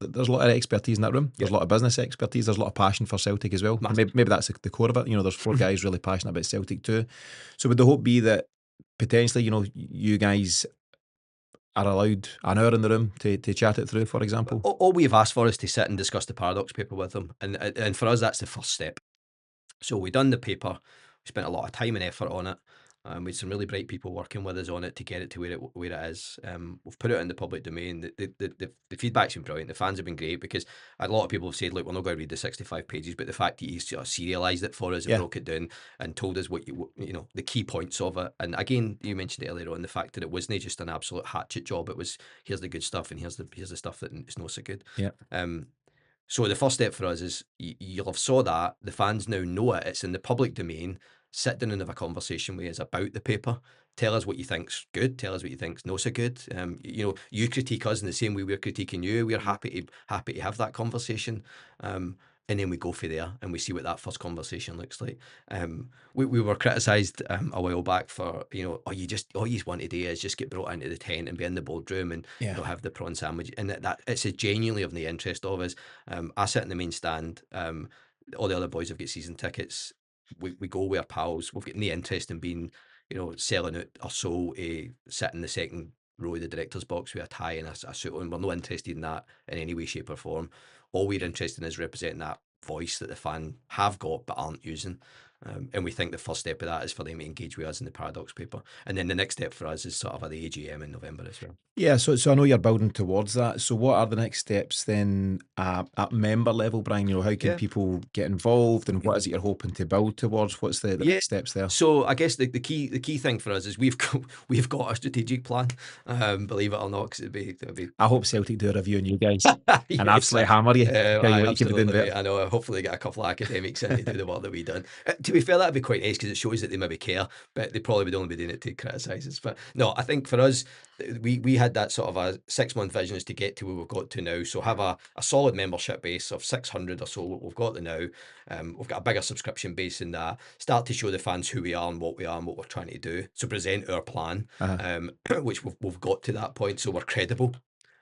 there's a lot of expertise in that room. There's a lot of business expertise. There's a lot of passion for Celtic as well. And maybe that's the core of it. You know, there's four guys really passionate about Celtic too. So would the hope be that potentially, you know, you guys are allowed an hour in the room to chat it through, for example? All we've asked for is to sit and discuss the Paradox paper with them, and for us, that's the first step. So we done the paper, we spent a lot of time and effort on it. We had some really bright people working with us on it to get it to where it is. We've put it in the public domain. The feedback's been brilliant. The fans have been great, because a lot of people have said, look, we're not going to read the 65 pages, but the fact that you sort of serialised it for us and Yeah. broke it down and told us what you know, the key points of it. And again, you mentioned it earlier on, the fact that it wasn't just an absolute hatchet job. It was, here's the good stuff and here's the stuff that is not so good. Yeah. So the first step for us is you'll have saw that, the fans now know it, it's in the public domain. Sit down and have a conversation with us about the paper. Tell us what you think's good. Tell us what you think's not so good. You know, you critique us in the same way we're critiquing you. We're happy to have that conversation. And then we go for there and we see what that first conversation looks like. We were criticised a while back for, you know, all you want to do is just get brought into the tent and be in the boardroom and Yeah. you know, have the prawn sandwich. And that it's a genuinely of the interest of us. I sit in the main stand. All the other boys have got season tickets. We go with our pals. We've got no interest in being, you know, selling out our soul to sit in the second row of the director's box with a tie and a suit on. We're not interested in that in any way, shape, or form. All we're interested in is representing that voice that the fan have got but aren't using. And we think the first step of that is for them to engage with us in the Paradox paper. And then the next step for us is sort of at the AGM in November as well. Yeah, so I know you're building towards that. So what are the next steps then at member level, Brian? You know, how can Yeah. people get involved, and what is it you're hoping to build towards? What's the Yeah. next steps there? So I guess the key thing for us is we've got a strategic plan. Believe it or not, because it'd be I hope Celtic do a review on you guys and yes, absolutely hammer you. Tell you what you could be doing absolutely, better. mate. I know. Hopefully, get a couple of academics in to do the work that we've done. To be fair, that'd be quite nice because it shows that they maybe care, but they probably would only be doing it to criticise us. But no, I think for us, we had that sort of a 6 month vision is to get to where we've got to now. So have a solid membership base of 600 or so, what we've got to now. We've got a bigger subscription base in that. Start to show the fans who we are and what we are and what we're trying to do. So present our plan, Uh, which we've got to that point. So we're credible.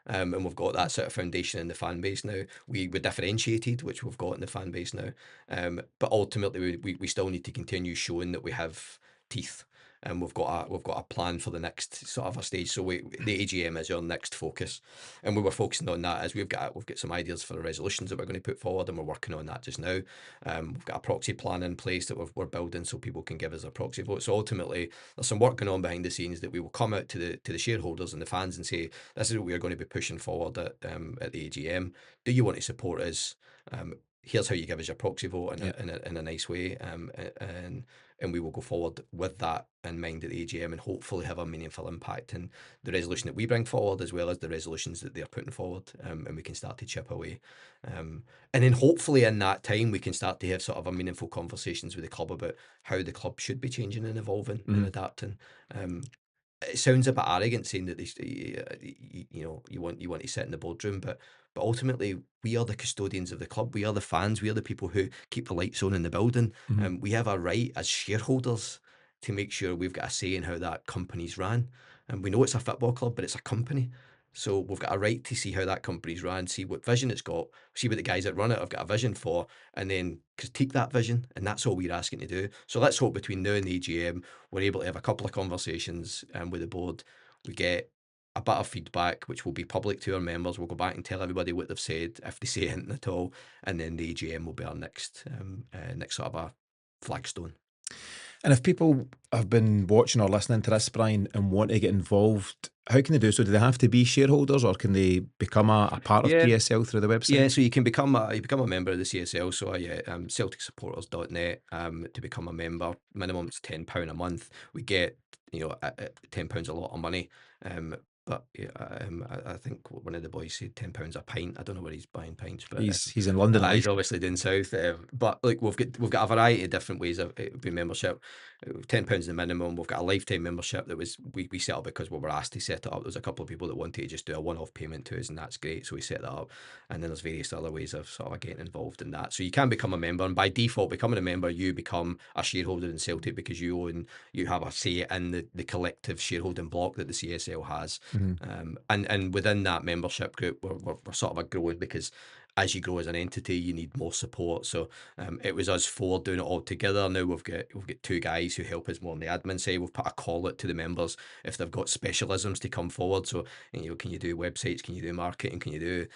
And we've got that sort of foundation in the fan base now. We're differentiated, which we've got in the fan base now. But ultimately, we still need to continue showing that we have teeth, and we've got a plan for the next sort of a stage. So the AGM is our next focus, and we were focusing on that as we've got some ideas for the resolutions that we're going to put forward, and we're working on that just now. We've got a proxy plan in place that we're building so people can give us a proxy vote. So ultimately, there's some work going on behind the scenes that we will come out to the shareholders and the fans and say, this is what we are going to be pushing forward at the AGM. Do you want to support us? Here's how you give us your proxy vote yeah. in a nice way, and we will go forward with that in mind at the AGM and hopefully have a meaningful impact in the resolution that we bring forward as well as the resolutions that they're putting forward, and we can start to chip away. And then hopefully in that time we can start to have sort of a meaningful conversations with the club about how the club should be changing and evolving and Mhm. adapting. It sounds a bit arrogant saying that you want to sit in the boardroom, but ultimately we are the custodians of the club. We are the fans. We are the people who keep the lights on in the building. Mhm. We have a right as shareholders to make sure we've got a say in how that company's ran. And we know it's a football club, but it's a company. So we've got a right to see how that company's ran, see what vision it's got, see what the guys that run it have got a vision for, and then critique that vision. And that's all we're asking to do. So let's hope between now and the AGM, we're able to have a couple of conversations with the board. We get a bit of feedback, which will be public to our members. We'll go back and tell everybody what they've said, if they say anything at all, and then the AGM will be our next sort of a flagstone. And if people have been watching or listening to this, Brian, and want to get involved, how can they do so? Do they have to be shareholders, or can they become a part of Yeah, PSL through the website? yeah. So you can become a member of the CSL. So yeah, CelticSupporters.net to become a member. Minimum's £10 a month. We get £10 a lot of money. But yeah, I think one of the boys said £10 a pint. I don't know where he's buying pints, but He's in London, at he's least. obviously down south. But look, we've got a variety of different ways of membership. £10 the minimum. We've got a lifetime membership that we set up because we were asked to set it up. There was a couple of people that wanted to just do a one-off payment to us, and that's great. So we set that up. And then there's various other ways of sort of getting involved in that. So you can become a member, and by default, becoming a member, you become a shareholder in Celtic because you have a say in the collective shareholding block that the CSL has. Mhm. And within that membership group, we're sort of growing because as you grow as an entity, you need more support. So it was us four doing it all together. Now we've got two guys who help us more on the admin side. We've put a call out to the members if they've got specialisms to come forward. So can you do websites? Can you do marketing? Can you do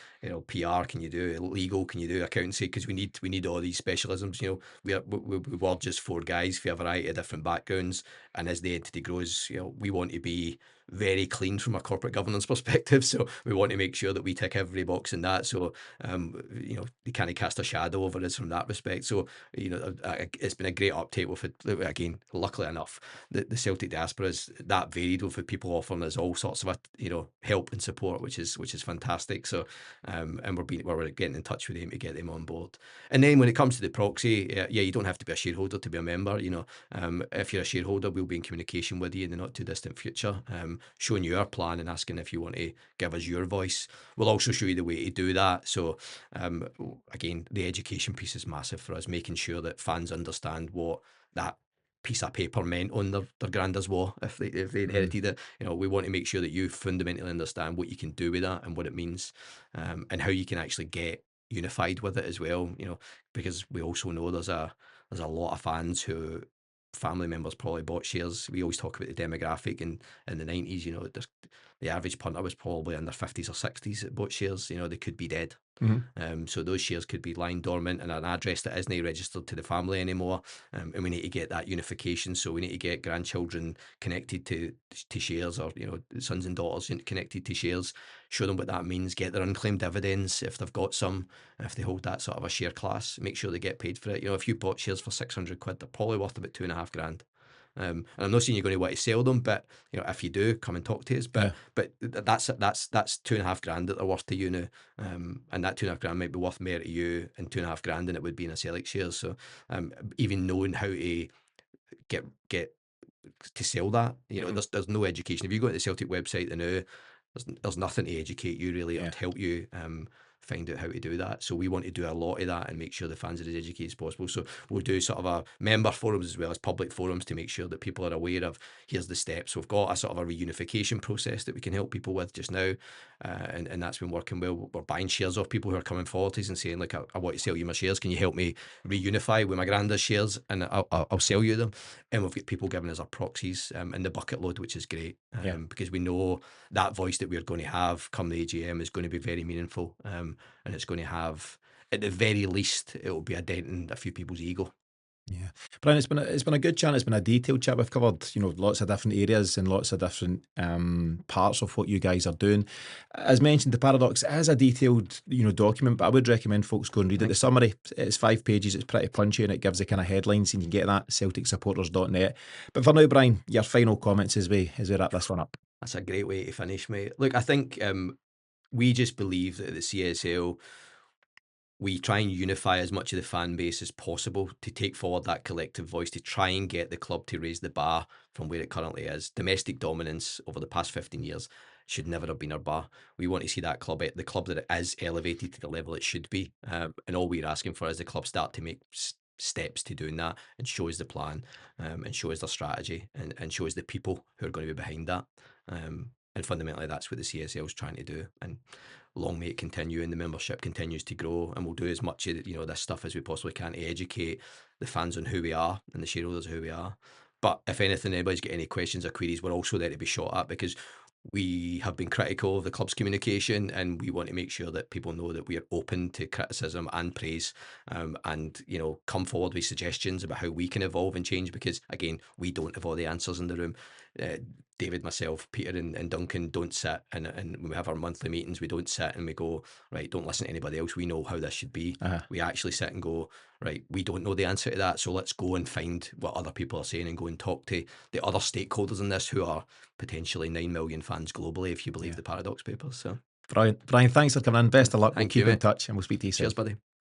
PR? Can you do legal? Can you do accountancy? Because we need all these specialisms. We were just four guys for a variety of different backgrounds, and as the entity grows, we want to be very clean from a corporate governance perspective. So we want to make sure that we tick every box in that. So they kind of cast a shadow over us from that respect. So it's been a great uptake. We've had, again, luckily enough, the Celtic diaspora is that varied. We've had people offering us all sorts of help and support, which is fantastic. So and we're getting in touch with them to get them on board. And then when it comes to the proxy, yeah, you don't have to be a shareholder to be a member. If you're a shareholder, we'll be in communication with you in the not too distant future, showing you our plan and asking if you want to give us your voice. We'll also show you the way to do that. So again, the education piece is massive for us, making sure that fans understand what that piece of paper meant on their granddad's wall if they Mhm. inherited it. We want to make sure that you fundamentally understand what you can do with that and what it means, and how you can actually get unified with it as well. Because we also know there's a lot of fans who family members probably bought shares. We always talk about the demographic in the 90s. The average punter was probably in their 50s or 60s that bought shares. They could be dead. Mhm. So those shares could be lying dormant in an address that isn't registered to the family anymore, and we need to get that unification. So we need to get grandchildren connected to shares, or sons and daughters connected to shares. Show them what that means. Get their unclaimed dividends if they've got some. If they hold that sort of a share class, make sure they get paid for it. If you bought shares for £600, they're probably worth about 2.5 grand. And I'm not saying you're going to want to sell them, but if you do, come and talk to us. But Yeah. that's £2.5 that they're worth to you now, and that £2.5 might be worth more to you in £2.5 than it would be in a Celtic shares. So even knowing how to get to sell that, there's no education. If you go to the Celtic website now, there's nothing to educate you really or Yeah. to help you find out how to do that. So we want to do a lot of that and make sure the fans are as educated as possible. So we'll do sort of a member forums as well as public forums to make sure that people are aware of here's the steps. We've got a sort of a reunification process that we can help people with just now, and that's been working well. We're buying shares off people who are coming forward to us and saying, look, I want to sell you my shares. Can you help me reunify with my granddad's shares, and I'll sell you them. And we've got people giving us our proxies in the bucket load, which is great, Yeah. because we know that voice that we're going to have come the AGM is going to be very meaningful, and it's going to have, at the very least, it will be a dent in a few people's ego. Yeah, Brian, it's been a good chat. It's been a detailed chat. We've covered lots of different areas and lots of different parts of what you guys are doing. As mentioned, the Paradox is a detailed document, but I would recommend folks go and read it. The Thanks. summary, it's 5 pages. It's pretty punchy and it gives the kind of headlines, and you can get that CelticSupporters.net. But for now, Brian, your final comments as we wrap this one up. That's a great way to finish, mate. Look, I think we just believe that at the CSL, we try and unify as much of the fan base as possible to take forward that collective voice to try and get the club to raise the bar from where it currently is. Domestic dominance over the past 15 years should never have been our bar. We want to see that club, the club that it is, elevated to the level it should be. And all we're asking for is the club start to make steps to doing that and show us the plan, and show us their strategy, and show us the people who are going to be behind that. And fundamentally, that's what the CSL is trying to do. And long may it continue, and the membership continues to grow, and we'll do as much of this stuff as we possibly can to educate the fans on who we are and the shareholders who we are. But if anything, anybody's got any questions or queries, we're also there to be shot at, because we have been critical of the club's communication, and we want to make sure that people know that we are open to criticism and praise, and come forward with suggestions about how we can evolve and change, because again, we don't have all the answers in the room. David, myself, Peter, and Duncan don't sit, and when we have our monthly meetings, we don't sit and we go, right, don't listen to anybody else, we know how this should be. We actually sit and go, right, we don't know the answer to that, so let's go and find what other people are saying and go and talk to the other stakeholders in this, who are potentially 9 million fans globally, if you believe Yeah. the Paradox papers. So Brian, thanks for coming in. Best of luck. We'll thank you, keep in mate. touch and we'll speak to you soon. Cheers, buddy.